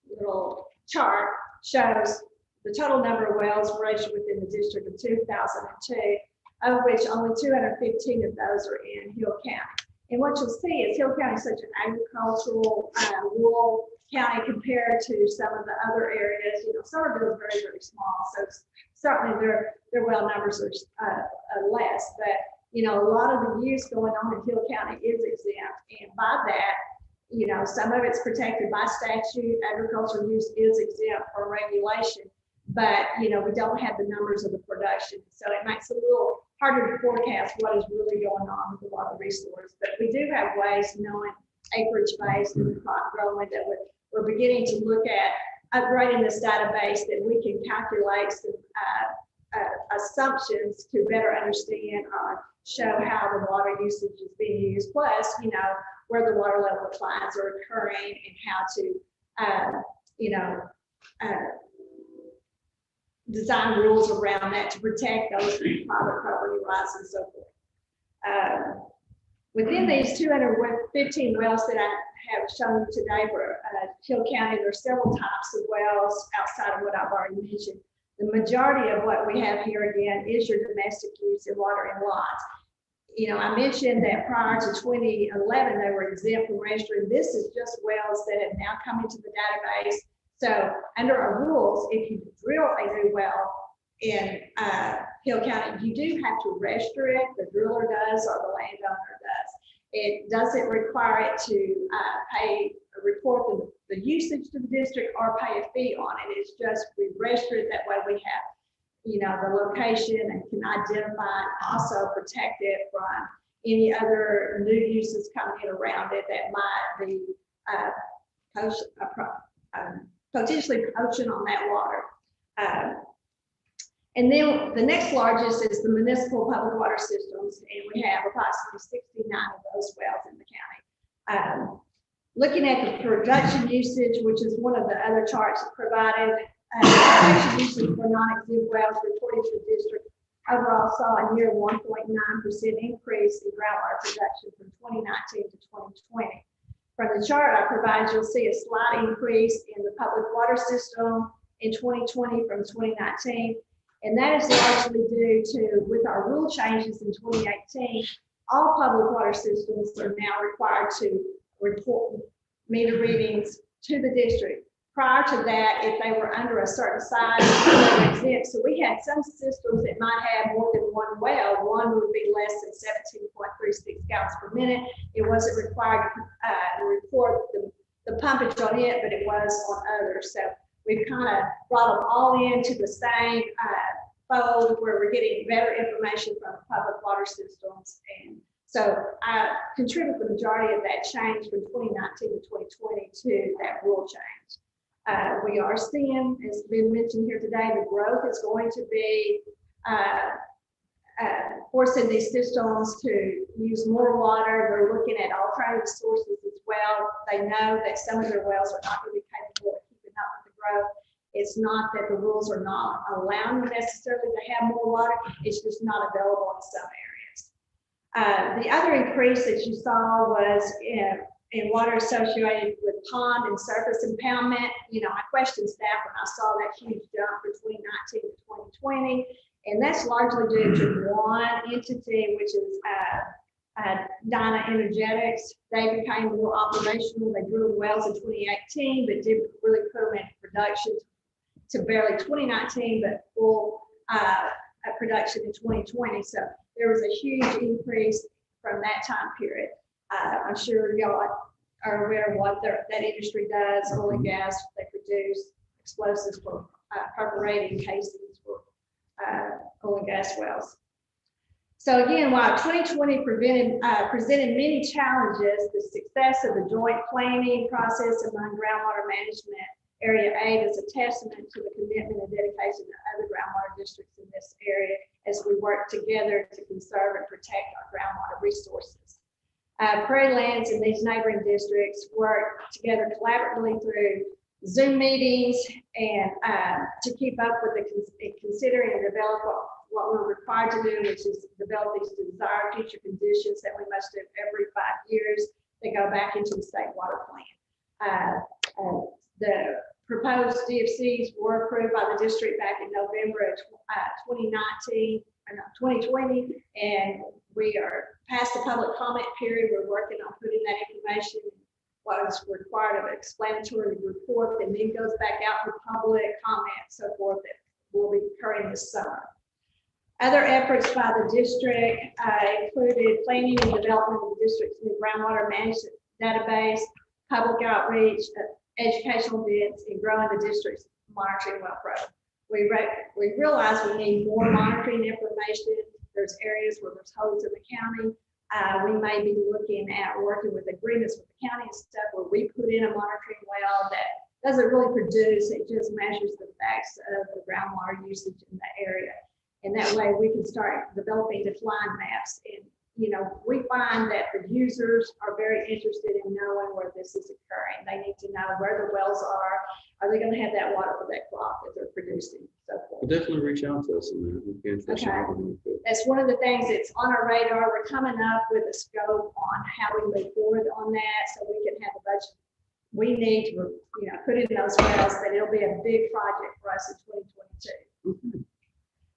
Speaker 12: little chart shows the total number of wells registered within the district of 2002, of which only 215 of those are in Hill County. And what you'll see is Hill County is such an agricultural, rural county compared to some of the other areas. Somerville is very, very small, so certainly their well numbers are less. But a lot of the use going on in Hill County is exempt. And by that, some of it's protected by statute. Agricultural use is exempt from regulation, but, we don't have the numbers of the production. So it makes it a little harder to forecast what is really going on with the water resource. But we do have ways, knowing acreage based and crop growing, that we're beginning to look at upgrading this database, that we can calculate some assumptions to better understand or show how the water usage is being used, plus, where the water level declines are occurring and how to, design rules around that to protect those private property rights and so forth. Within these 215 wells that I have shown you today for Hill County, there are several types of wells outside of what I've already mentioned. The majority of what we have here again is your domestic use and water in lots. I mentioned that prior to 2011, they were exempt from registry. This is just wells that have now come into the database. So under our rules, if you drill a new well in Hill County, you do have to register it. The driller does, or the landowner does. It doesn't require it to report the usage to the district or pay a fee on it. It's just we register it, that way we have the location and can identify and also protect it from any other new uses coming in around it that might be potentially poaching on that water. And then the next largest is the municipal public water systems, and we have approximately 69 of those wells in the county. Looking at the production usage, which is one of the other charts provided, production usage for non-exempt wells reported to the district overall saw a near 1.9% increase in groundwater production from 2019 to 2020. From the chart I provide, you'll see a slight increase in the public water system in 2020 from 2019. And that is largely due to, with our rule changes in 2018, all public water systems are now required to report meter readings to the district. Prior to that, if they were under a certain size, they were exempt. So we had some systems that might have more than one well. One would be less than 17.36 gallons per minute. It wasn't required to report the pumpage on it, but it was on others. So we've kind of brought them all into the same fold where we're getting better information from the public water systems. And so I contribute the majority of that change from 2019 to 2020 to that rule change. We are seeing, as has been mentioned here today, the growth is going to be forcing these systems to use more water. They're looking at alternative sources as well. They know that some of their wells are not going to be capable of keeping up with the growth. It's not that the rules are not allowing them necessarily to have more water. It's just not available in some areas. The other increase that you saw was in water associated with pond and surface impoundment. I questioned staff when I saw that huge jump from 2019 to 2020. And that's largely due to one entity, which is Dyna Energetics. They became more operational. They drilled wells in 2018, but didn't really put them into production to barely 2019, but full production in 2020. So there was a huge increase from that time period. I'm sure y'all are aware of what that industry does. Oil and gas, they produce explosives for perforating casings for oil and gas wells. So again, while 2020 presented many challenges, the success of the joint planning process among groundwater management Area 8 is a testament to the commitment and dedication of other groundwater districts in this area as we work together to conserve and protect our groundwater resources. Prairielands and these neighboring districts work together collaboratively through Zoom meetings and to keep up with considering and develop what we're required to do, which is develop these desired future conditions that we must do every 5 years that go back into the state water plan. The proposed DFCs were approved by the district back in November of 2020, and we are past the public comment period. We're working on putting that information, what is required of an explanatory report, and then goes back out for public comment, so forth, that will be occurring this summer. Other efforts by the district included planning and development of the district's new groundwater management database, public outreach, educational events, and growing the district's monitoring well program. We realize we need more monitoring information. There's areas where there's holes in the county. We may be looking at working with agreements with the county and stuff where we put in a monitoring well that doesn't really produce, it just measures the facts of the groundwater usage in the area. And that way we can start developing decline maps. And, you know, we find that the users are very interested in knowing where this is occurring. They need to know where the wells are. Are they going to have that water for that crop that they're producing? So forth.
Speaker 1: We'll definitely reach out to us and we'll be interested.
Speaker 12: Okay. That's one of the things that's on our radar. We're coming up with a scope on how we move forward on that so we can have a budget. We need to, you know, put in those wells, but it'll be a big project for us in 2022.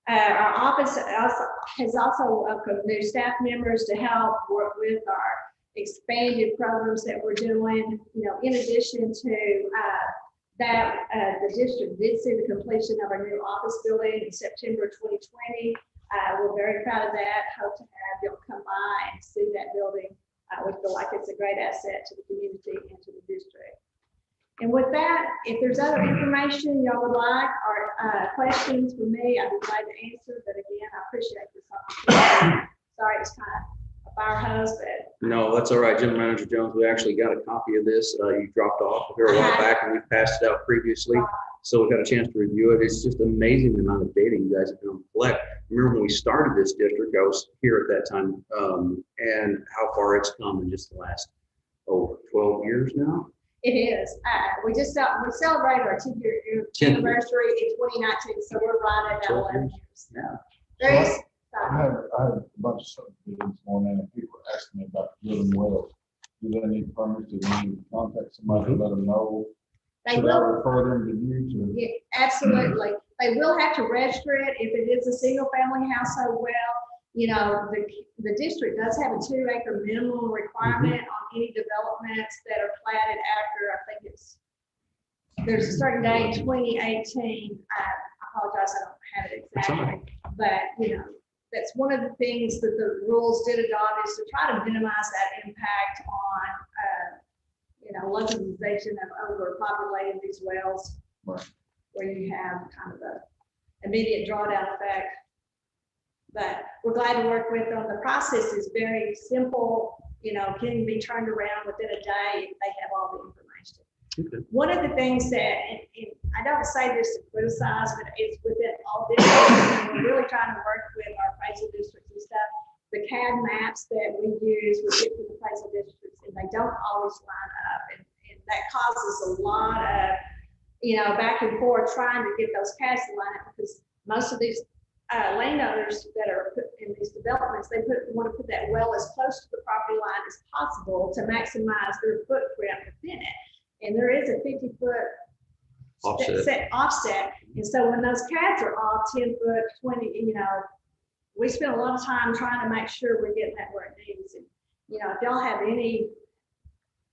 Speaker 12: Our office has also welcomed new staff members to help work with our expanded programs that we're doing. You know, in addition to that, the district did see the completion of our new office building in September 2020. We're very proud of that. Hope to have y'all come by and see that building. We feel like it's a great asset to the community and to the district. And with that, if there's other information y'all would like or questions for me, I'd be glad to answer. But again, I appreciate this opportunity. Sorry, it's kind of a fire hose, but
Speaker 1: No, that's all right. General Manager Jones, we actually got a copy of this. You dropped off here a while back and we passed it out previously. So we got a chance to review it. It's just amazing the amount of data you guys have been able to collect. Remember when we started this district, I was here at that time, and how far it's come in just the last, 12 years now.
Speaker 12: it is. We celebrated our 10-year anniversary in 2019, so we're right at 11 years.
Speaker 1: Yeah.
Speaker 12: Very
Speaker 9: I
Speaker 12: exciting.
Speaker 9: have a bunch of subdivisions going in and people are asking me about drilling wells. Do they need permits? Do they need to contact somebody to let them know?
Speaker 12: They
Speaker 9: Should I
Speaker 12: will,
Speaker 9: refer them to you to?
Speaker 12: yeah, absolutely. They will have to register it if it is a single family household well. You know, the district does have a 2-acre minimum requirement on any developments that are platted after, I think there's a certain date, 2018. I apologize, I don't have it exactly. But, you know, that's one of the things that the rules did adopt is to try to minimize that impact on, you know, localization of overpopulating these wells.
Speaker 9: Right.
Speaker 12: Where you have kind of a immediate drawdown effect. But we're glad to work with them. The process is very simple, you know, can be turned around within a day if they have all the information.
Speaker 1: Okay.
Speaker 12: One of the things that, and I don't say this to criticize, but it's within all districts, and we're really trying to work with our appraisal districts and stuff. The CAD maps that we use, we get from the appraisal districts, and they don't always line up. And that causes a lot of, you know, back and forth trying to get those CADs to line up, because most of these landowners that are put in these developments, they want to put that well as close to the property line as possible to maximize their footprint within it. And there is a 50-foot offset. And so when those CADs are off 10 foot, 20, you know, we spend a lot of time trying to make sure we're getting that where it needs. And, you know, if y'all have any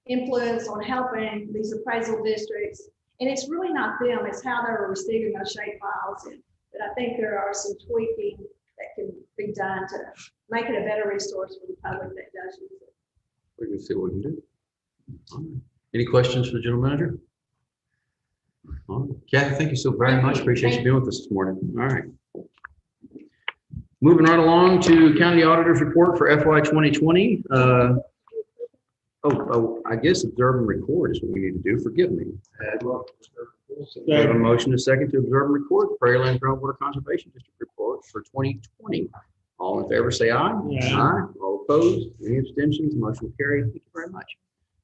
Speaker 12: influence on helping these appraisal districts, and it's really not them, it's how they're receiving those shape files. But I think there are some tweaking that can be done to make it a better resource for the public that does use it.
Speaker 1: We can see what we can do. All right. Any questions for the general manager? All right. Kathy, thank you so very much. Appreciate you being with us this morning. All right. Moving right along to County Auditor's report for FY 2020. I guess observe and record is what we need to do. Forgive me. We have a motion, a second, to observe and record the Prairielands Groundwater Conservation District report for 2020. All in favor, say aye. Aye. All opposed? Any abstentions? Motion will carry. Thank you very much.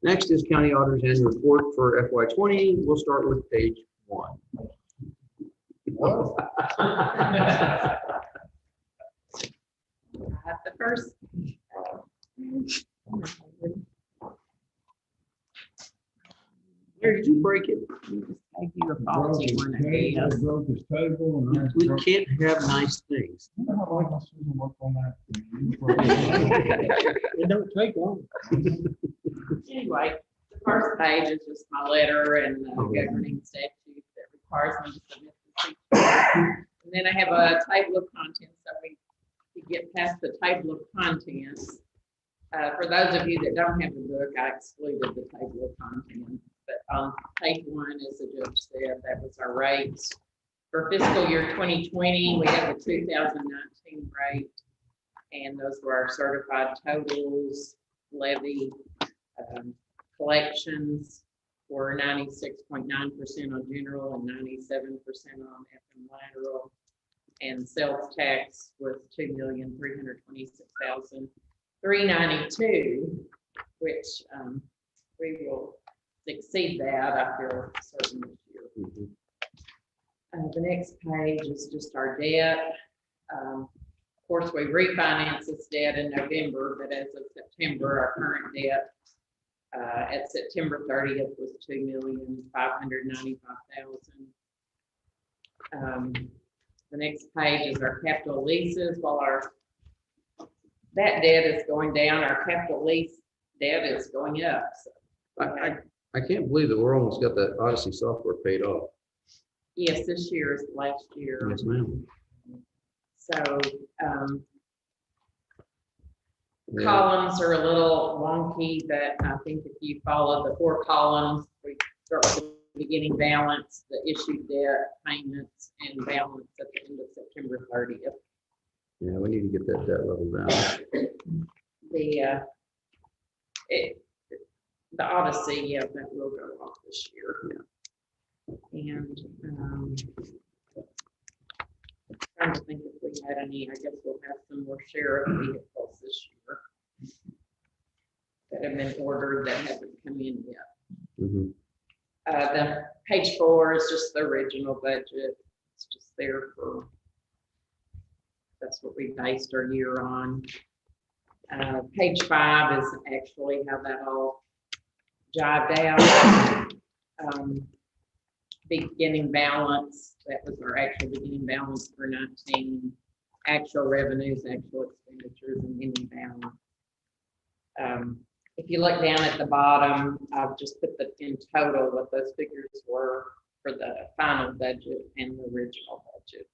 Speaker 1: Next is County Auditor's annual report for FY 20. We'll start with page 1.
Speaker 6: The first.
Speaker 1: Where did you break it?
Speaker 6: Thank you. A faulty one.
Speaker 9: Broke his table and
Speaker 1: We can't have nice things.
Speaker 9: You know how long I should work on that?
Speaker 7: It don't take long.
Speaker 6: Anyway, the first page is just my letter and the governing statute that requires me to submit the And then I have a table of contents, so we get past the table of contents. For those of you that don't have the book, I excluded the table of contents. But on page 1, as the judge said, that was our rates. For fiscal year 2020, we have the 2019 rate, and those were our certified totals, levy, collections were 96.9% on general and 97% on F and lateral. And sales tax was $2,326,392, which we will exceed that, I feel certain this year. The next page is just our debt. Of course, we refinanced this debt in November, but as of September, our current debt at September 30th was $2,595,000. The next page is our capital leases. While that debt is going down, our capital lease debt is going up. So,
Speaker 1: I can't believe that we're almost got that Odyssey software paid off.
Speaker 6: yes, this year is last year.
Speaker 1: Yes, ma'am.
Speaker 6: So
Speaker 1: Yeah.
Speaker 6: columns are a little wonky, but I think if you follow the 4 columns, we start with the beginning balance, the issued debt, payments, and balance at the end of September 30th.
Speaker 1: Yeah, we need to get that debt level down.
Speaker 6: The Odyssey, yeah, that will go off this year. And trying to think if we had any, I guess we'll have some more sheriff vehicles this year that have been ordered that haven't come in yet.
Speaker 1: Mhm.
Speaker 6: The page 4 is just the original budget. It's just there for, that's what we based our year on. Page 5 is actually how that all jived out. Beginning balance, that was our actual beginning balance for 19, actual revenues, actual expenditures, and ending balance. If you look down at the bottom, I've just put in total what those figures were for the final budget and the original budget.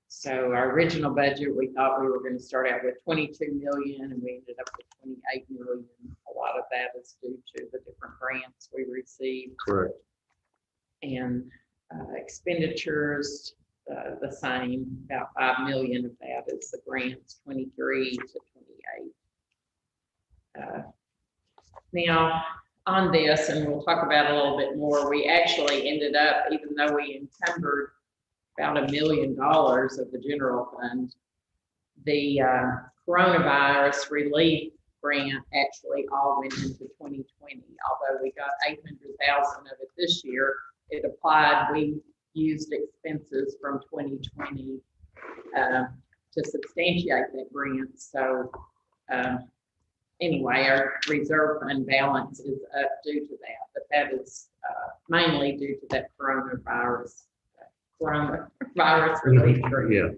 Speaker 6: So our original budget, we thought we were going to start out with 22 million, and we ended up with 28 million. A lot of that is due to the different grants we received.
Speaker 1: Correct.
Speaker 6: And expenditures, the same, about 5 million of that is the grants, 23 to 28. Now, on this, and we'll talk about it a little bit more, we actually ended up, even though we encumbered about $1 million of the general fund, the coronavirus relief grant actually all went into 2020. Although we got 800,000 of it this year, it applied. We used expenses from 2020 to substantiate that grant. So anyway, our reserve fund balance is up due to that, but that is mainly due to that coronavirus relief grant.
Speaker 1: Yeah.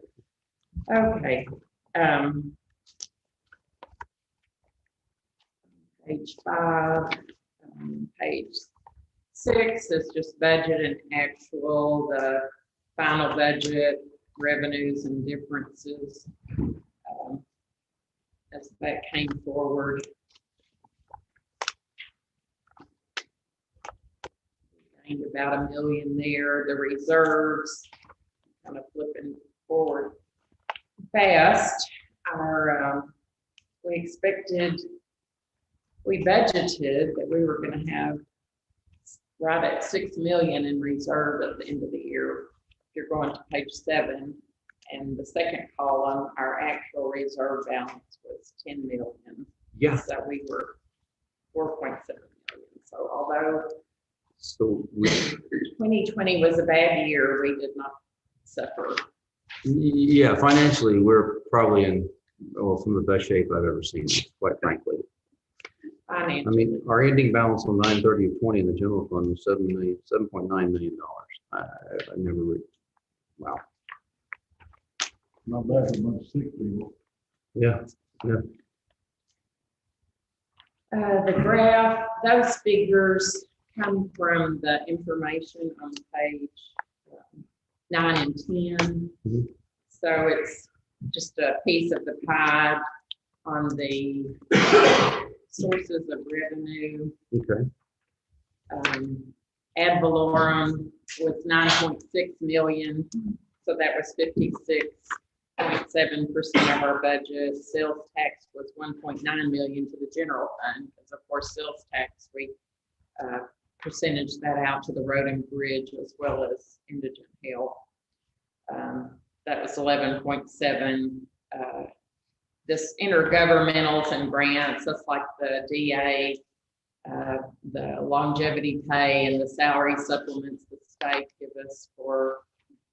Speaker 6: Okay. Page 5, page 6 is just budget and actual, the final budget, revenues and differences as that came forward. We gained about $1 million there. The reserves, kind of flipping forward fast, our we budgeted that we were going to have right at 6 million in reserve at the end of the year. If you're going to page 7, and the second column, our actual reserve balance was 10 million.
Speaker 1: Yeah.
Speaker 6: So we were 4.7 million. So although 2020 was a bad year, we did not suffer.
Speaker 1: Yeah, financially, we're probably in some of the best shape I've ever seen, quite frankly. I mean, our ending balance on 9/30/20 in the general fund was $7.9 million. I never reached. Wow.
Speaker 9: Not bad for much sick people.
Speaker 1: Yeah. Yeah.
Speaker 6: The graph, those figures come from the information on page 9 and 10.
Speaker 1: Mhm.
Speaker 6: So it's just a piece of the pie on the sources of revenue.
Speaker 1: Okay.
Speaker 6: Ad valorem was 9.6 million, so that was 56.7% of our budget. Sales tax was 1.9 million to the general fund, because of course, sales tax, we percentage that out to the road and bridge as well as indigent health. That was 11.7. This intergovernmentals and grants, that's like the DA, the longevity pay and the salary supplements the state give us for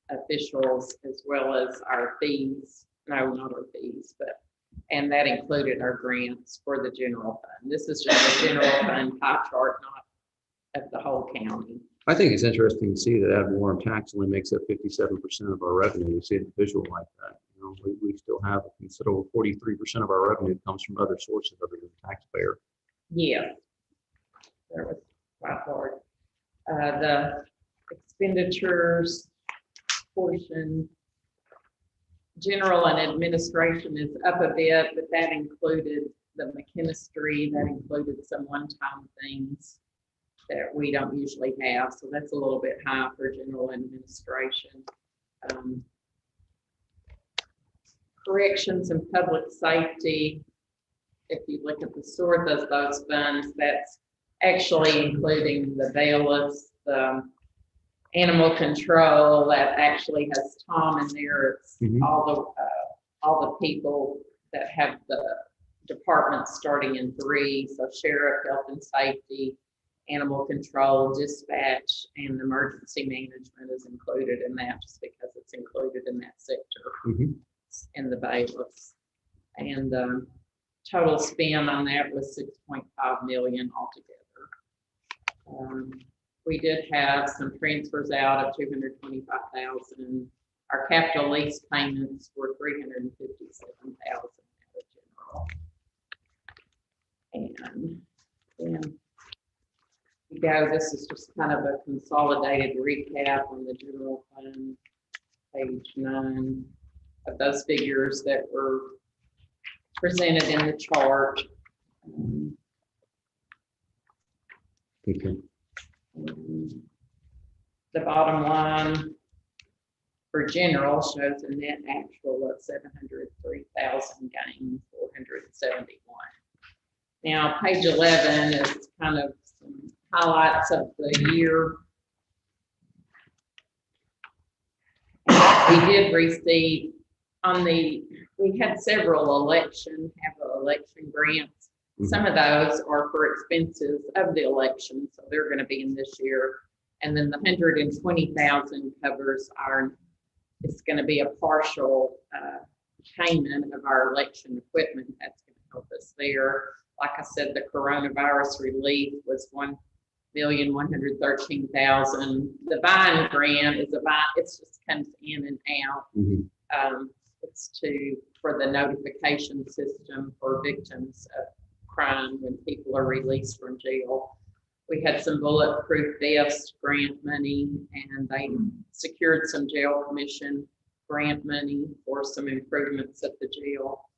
Speaker 6: officials, as well as our fees. No, not our fees, but, and that included our grants for the general fund. This is just a general fund pie chart, not of the whole county.
Speaker 1: I think it's interesting to see that ad valorem tax only makes up 57% of our revenue. You see a visual like that. You know, we still have a considerable 43% of our revenue comes from other sources other than the taxpayer.
Speaker 6: Yeah, that was quite hard. The expenditures portion, general and administration is up a bit, but that included the McKinstry, that included some one-time things that we don't usually have. So that's a little bit high for general administration. Corrections and public safety, if you look at the sort of those funds, that's actually including the bailiffs, the animal control, that actually has Tom in there. It's all the people that have the departments starting in 3. So sheriff, health and safety, animal control, dispatch, and emergency management is included in that, just because it's included in that sector. And the bailiffs. And total spend on that was 6.5 million altogether. We did have some transfers out of 225,000. Our capital lease payments were 357,000 general. And then you go, this is just kind of a consolidated recap on the general fund, page 9, of those figures that were presented in the chart.
Speaker 1: Okay.
Speaker 6: The bottom line for general shows a net actual of 703,000 gain, 471. Now, page 11 is kind of some highlights of the year. We did receive we had several election grants. Some of those are for expenses of the election, so they're going to be in this year. And then the 120,000 covers it's going to be a partial payment of our election equipment. That's going to help us there. Like I said, the coronavirus relief was $1,113,000. The buying grant is it's just comes in and out. It's for the notification system for victims of crime when people are released from jail. We had some bulletproof vests grant money, and they secured some jail commission grant money for some improvements at the jail.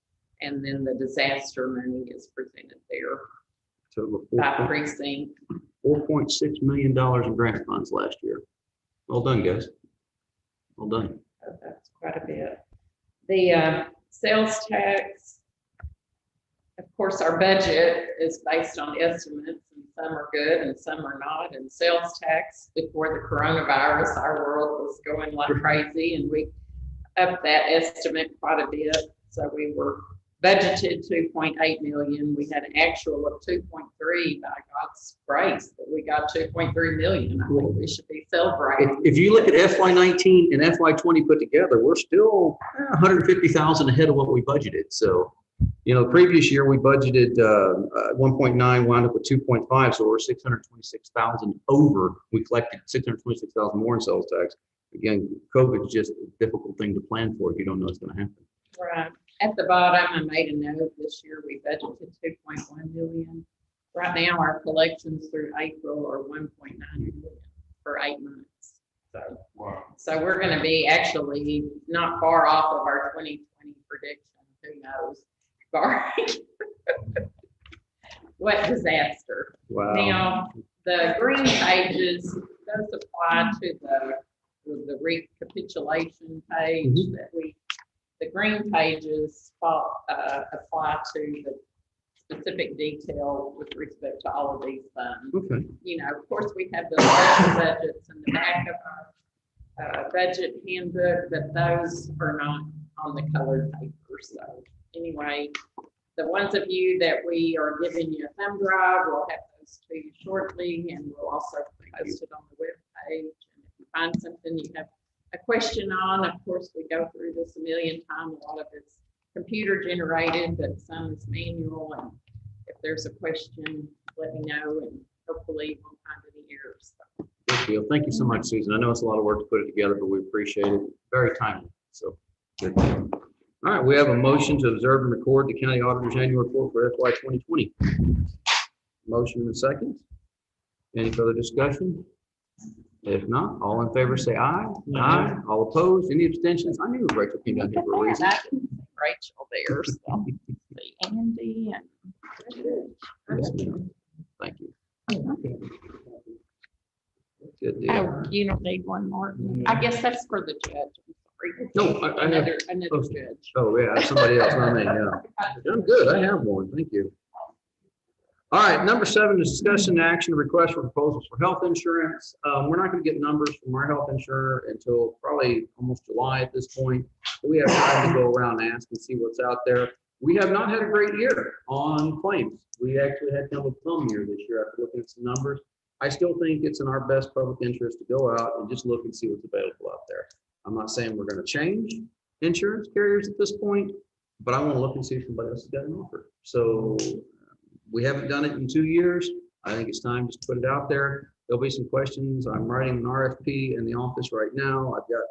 Speaker 6: And then the disaster money is presented there.
Speaker 1: So
Speaker 6: by precinct.
Speaker 1: $4.6 million in grant funds last year. Well done, guys. Well done.
Speaker 6: So that's quite a bit. The sales tax, of course, our budget is based on estimates, and some are good and some are not. And sales tax, before the coronavirus, our world was going like crazy, and we upped that estimate quite a bit. So we were budgeted 2.8 million. We had an actual of 2.3 by God's grace, but we got 2.3 million. I think we should be celebrating.
Speaker 1: If you look at FY19 and FY20 put together, we're still 150,000 ahead of what we budgeted. So, you know, previous year we budgeted 1.9, wound up with 2.5, so we're 626,000 over. We collected 626,000 more in sales tax. Again, COVID is just a difficult thing to plan for if you don't know what's going to happen.
Speaker 6: Right. At the bottom, I made a note this year, we budgeted 2.1 million. Right now, our collections through April are 1.9 million for 8 months. So we're gonna be actually not far off of our 2020 prediction, who knows? What disaster.
Speaker 1: Wow.
Speaker 6: Now, the green pages, those apply to the recapitulation page that the green pages apply to the specific detail with respect to all of these funds.
Speaker 1: Okay.
Speaker 6: You know, of course, we have the special budgets in the back of our budget handbook, but those are not on the colored paper. So anyway, the ones of you that we are giving you a thumb drive, we'll have those to you shortly, and we'll also post it on the webpage. And if you find something you have a question on, of course, we go through this a million times. A lot of it's computer generated, but some is manual. And if there's a question, let me know, and hopefully you won't find any errors.
Speaker 1: Good deal. Thank you so much, Susan. I know it's a lot of work to put it together, but we appreciate it. Very timely. So good deal. All right, we have a motion to observe and record the county auditor's annual report for FY 2020. Motion and a second. Any further discussion? If not, all in favor say aye. Aye. All opposed? Any abstentions? I knew Rachel came down here for a reason.
Speaker 6: Rachel there, so see Andy and.
Speaker 1: Yes, ma'am. Thank you. Good deal.
Speaker 6: Oh, you don't need one more. I guess that's for the judge. I'm sorry.
Speaker 1: No, I have.
Speaker 6: Another judge.
Speaker 1: Oh, yeah, somebody else, not me, yeah. I'm good. I have one. Thank you. All right, number 7 is discussion and action, request for proposals for health insurance. We're not going to get numbers from our health insurer until probably almost July at this point. We have time to go around and ask and see what's out there. We have not had a great year on claims. We actually had kind of a plum year this year after looking at some numbers. I still think it's in our best public interest to go out and just look and see what's available out there. I'm not saying we're going to change insurance carriers at this point, but I want to look and see if somebody else has got an offer. So we haven't done it in 2 years. I think it's time just to put it out there. There'll be some questions. I'm writing an RFP in the office right now. I've got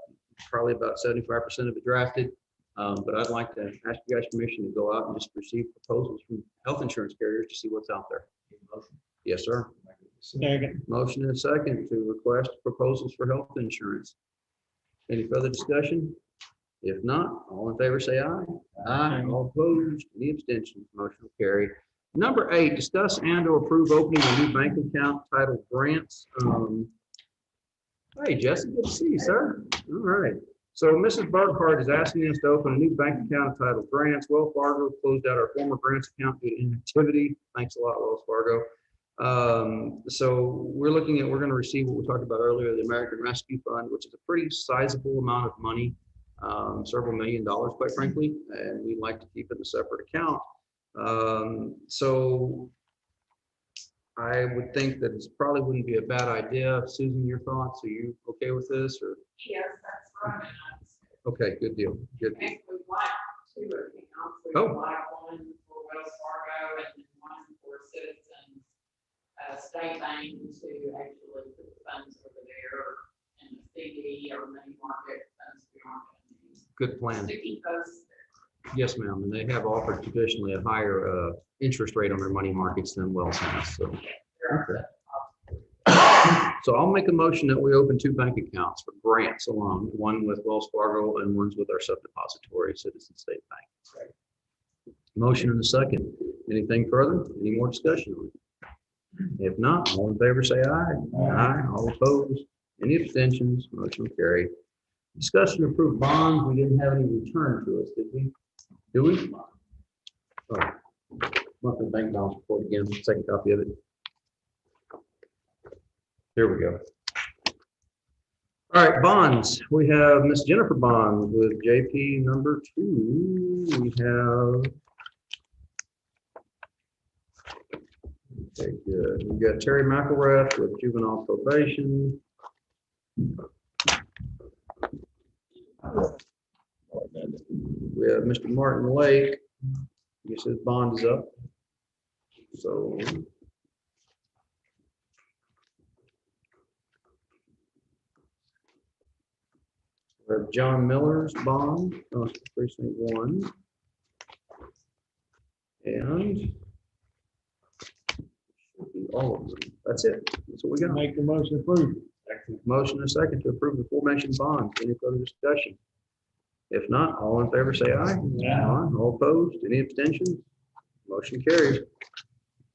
Speaker 1: probably about 75% of it drafted. But I'd like to ask you guys permission to go out and just receive proposals from health insurance carriers to see what's out there. Yes, sir.
Speaker 7: Second.
Speaker 1: Motion and a second to request proposals for health insurance. Any further discussion? If not, all in favor say aye. Aye. All opposed, any abstentions? Motion will carry. Number 8, discuss and or approve opening a new bank account titled grants. Hey, Jesse, good to see you, sir. All right. So Mrs. Burkhart is asking us to open a new bank account titled grants. Wells Fargo closed out our former grants account due to inactivity. Thanks a lot, Wells Fargo. So we're going to receive what we talked about earlier, the American Rescue Fund, which is a pretty sizable amount of money, several $1 million, quite frankly, and we'd like to keep it in a separate account. So I would think that it probably wouldn't be a bad idea. Susan, your thoughts? Are you okay with this, or?
Speaker 6: Yes, that's right.
Speaker 1: Okay, good deal. Good.
Speaker 6: We want 2 accounts. We
Speaker 1: Oh.
Speaker 6: want one for Wells Fargo and then one for Citizens State Bank to actually put the funds over there in the CD or money market funds we aren't going to use.
Speaker 1: Good plan.
Speaker 6: To keep those there.
Speaker 1: Yes, ma'am. And they have offered traditionally a higher interest rate on their money markets than Wells has. So, okay. So I'll make a motion that we open 2 bank accounts for grants alone, one with Wells Fargo and one's with our sub-depository, Citizen State Bank. Motion and a second. Anything further? Any more discussion on it? If not, all in favor say aye. Aye. All opposed? Any abstentions? Motion will carry. Discussion of approved bonds. We didn't have any return to us, did we? Do we? Oh, monthly bank balance report again, second copy of it. Here we go. All right, bonds. We have Miss Jennifer Bond with JP number 2. We have. Okay, good. We've got Terry McElrath with juvenile probation. We have Mr. Martin Lake. He says bond is up. So. We have John Miller's bond, precinct 1. And all of them. That's it. That's what we got.
Speaker 7: Make the motion approved.
Speaker 1: Motion and a second to approve the aforementioned bonds. Any further discussion? If not, all in favor say aye. Aye. All opposed? Any abstentions? Motion carries.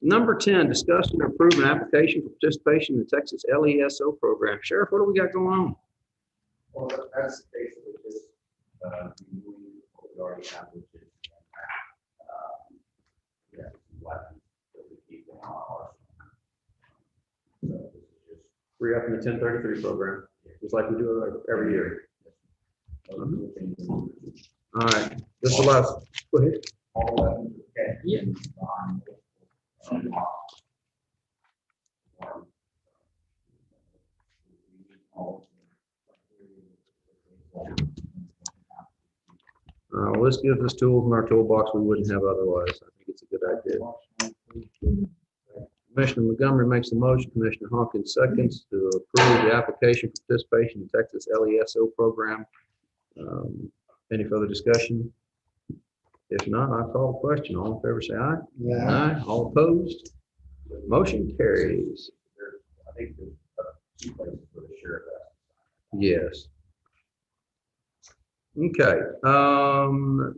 Speaker 1: Number 10, discuss and approve an application for participation in the Texas LESO program. Sheriff, what do we got going on?
Speaker 3: Well, that's basically just, renewing what we already have, which is, yeah, weapons that we keep in our arsenal. So this is just.
Speaker 1: We're up in the 1033 program, just like we do every year. All right, this allows, go ahead.
Speaker 3: All weapons. Okay.
Speaker 1: Yeah. Well, this gives us tools in our toolbox we wouldn't have otherwise. I think it's a good idea. Commissioner Montgomery makes the motion. Commissioner Hawkins seconds to approve the application for participation in Texas LESO program. Any further discussion? If not, I call the question. All in favor, say aye. Aye. All opposed? Motion carries.
Speaker 3: I think there's 2 places for the sheriff.
Speaker 1: Yes. Okay,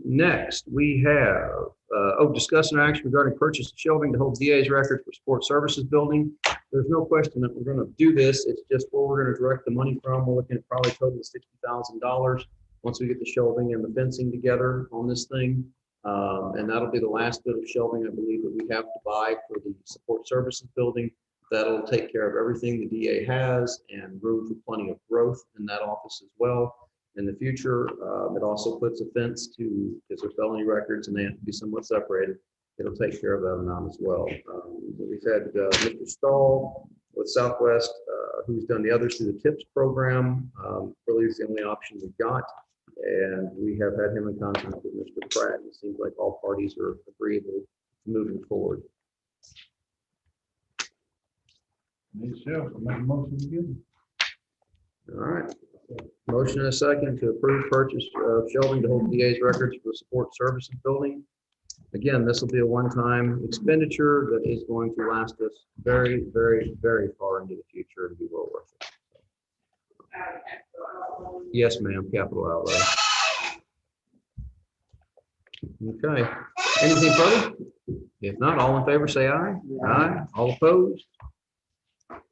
Speaker 1: next we have, discuss an action regarding purchase of shelving to hold DA's records for support services building. There's no question that we're gonna do this. It's just where we're gonna direct the money from. We're looking at probably total $60,000 once we get the shelving and the fencing together on this thing. And that'll be the last bit of shelving, I believe, that we have to buy for the support services building. That'll take care of everything the DA has and room for plenty of growth in that office as well. In the future, it also puts a fence to, because they're felony records and they have to be somewhat separated. It'll take care of that amount as well. We've had Mr. Stahl with Southwest, who's done the others through the TIPS program. Really is the only option we've got. And we have had him in contact with Mr. Pratt. It seems like all parties are agreeable moving forward.
Speaker 9: Michelle, make a motion again.
Speaker 1: All right. Motion and a second to approve purchase of shelving to hold DA's records for the support services building. Again, this will be a one-time expenditure that is going to last us very, very, very far into the future and be well worth it. Yes, ma'am, capital outlay. Okay, anything further? If not, all in favor say aye. Aye. All opposed?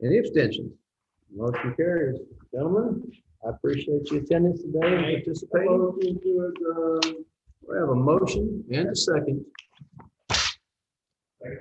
Speaker 1: Any abstentions? Motion carries. Gentlemen, I appreciate your attendance today and participating. We have a motion and a second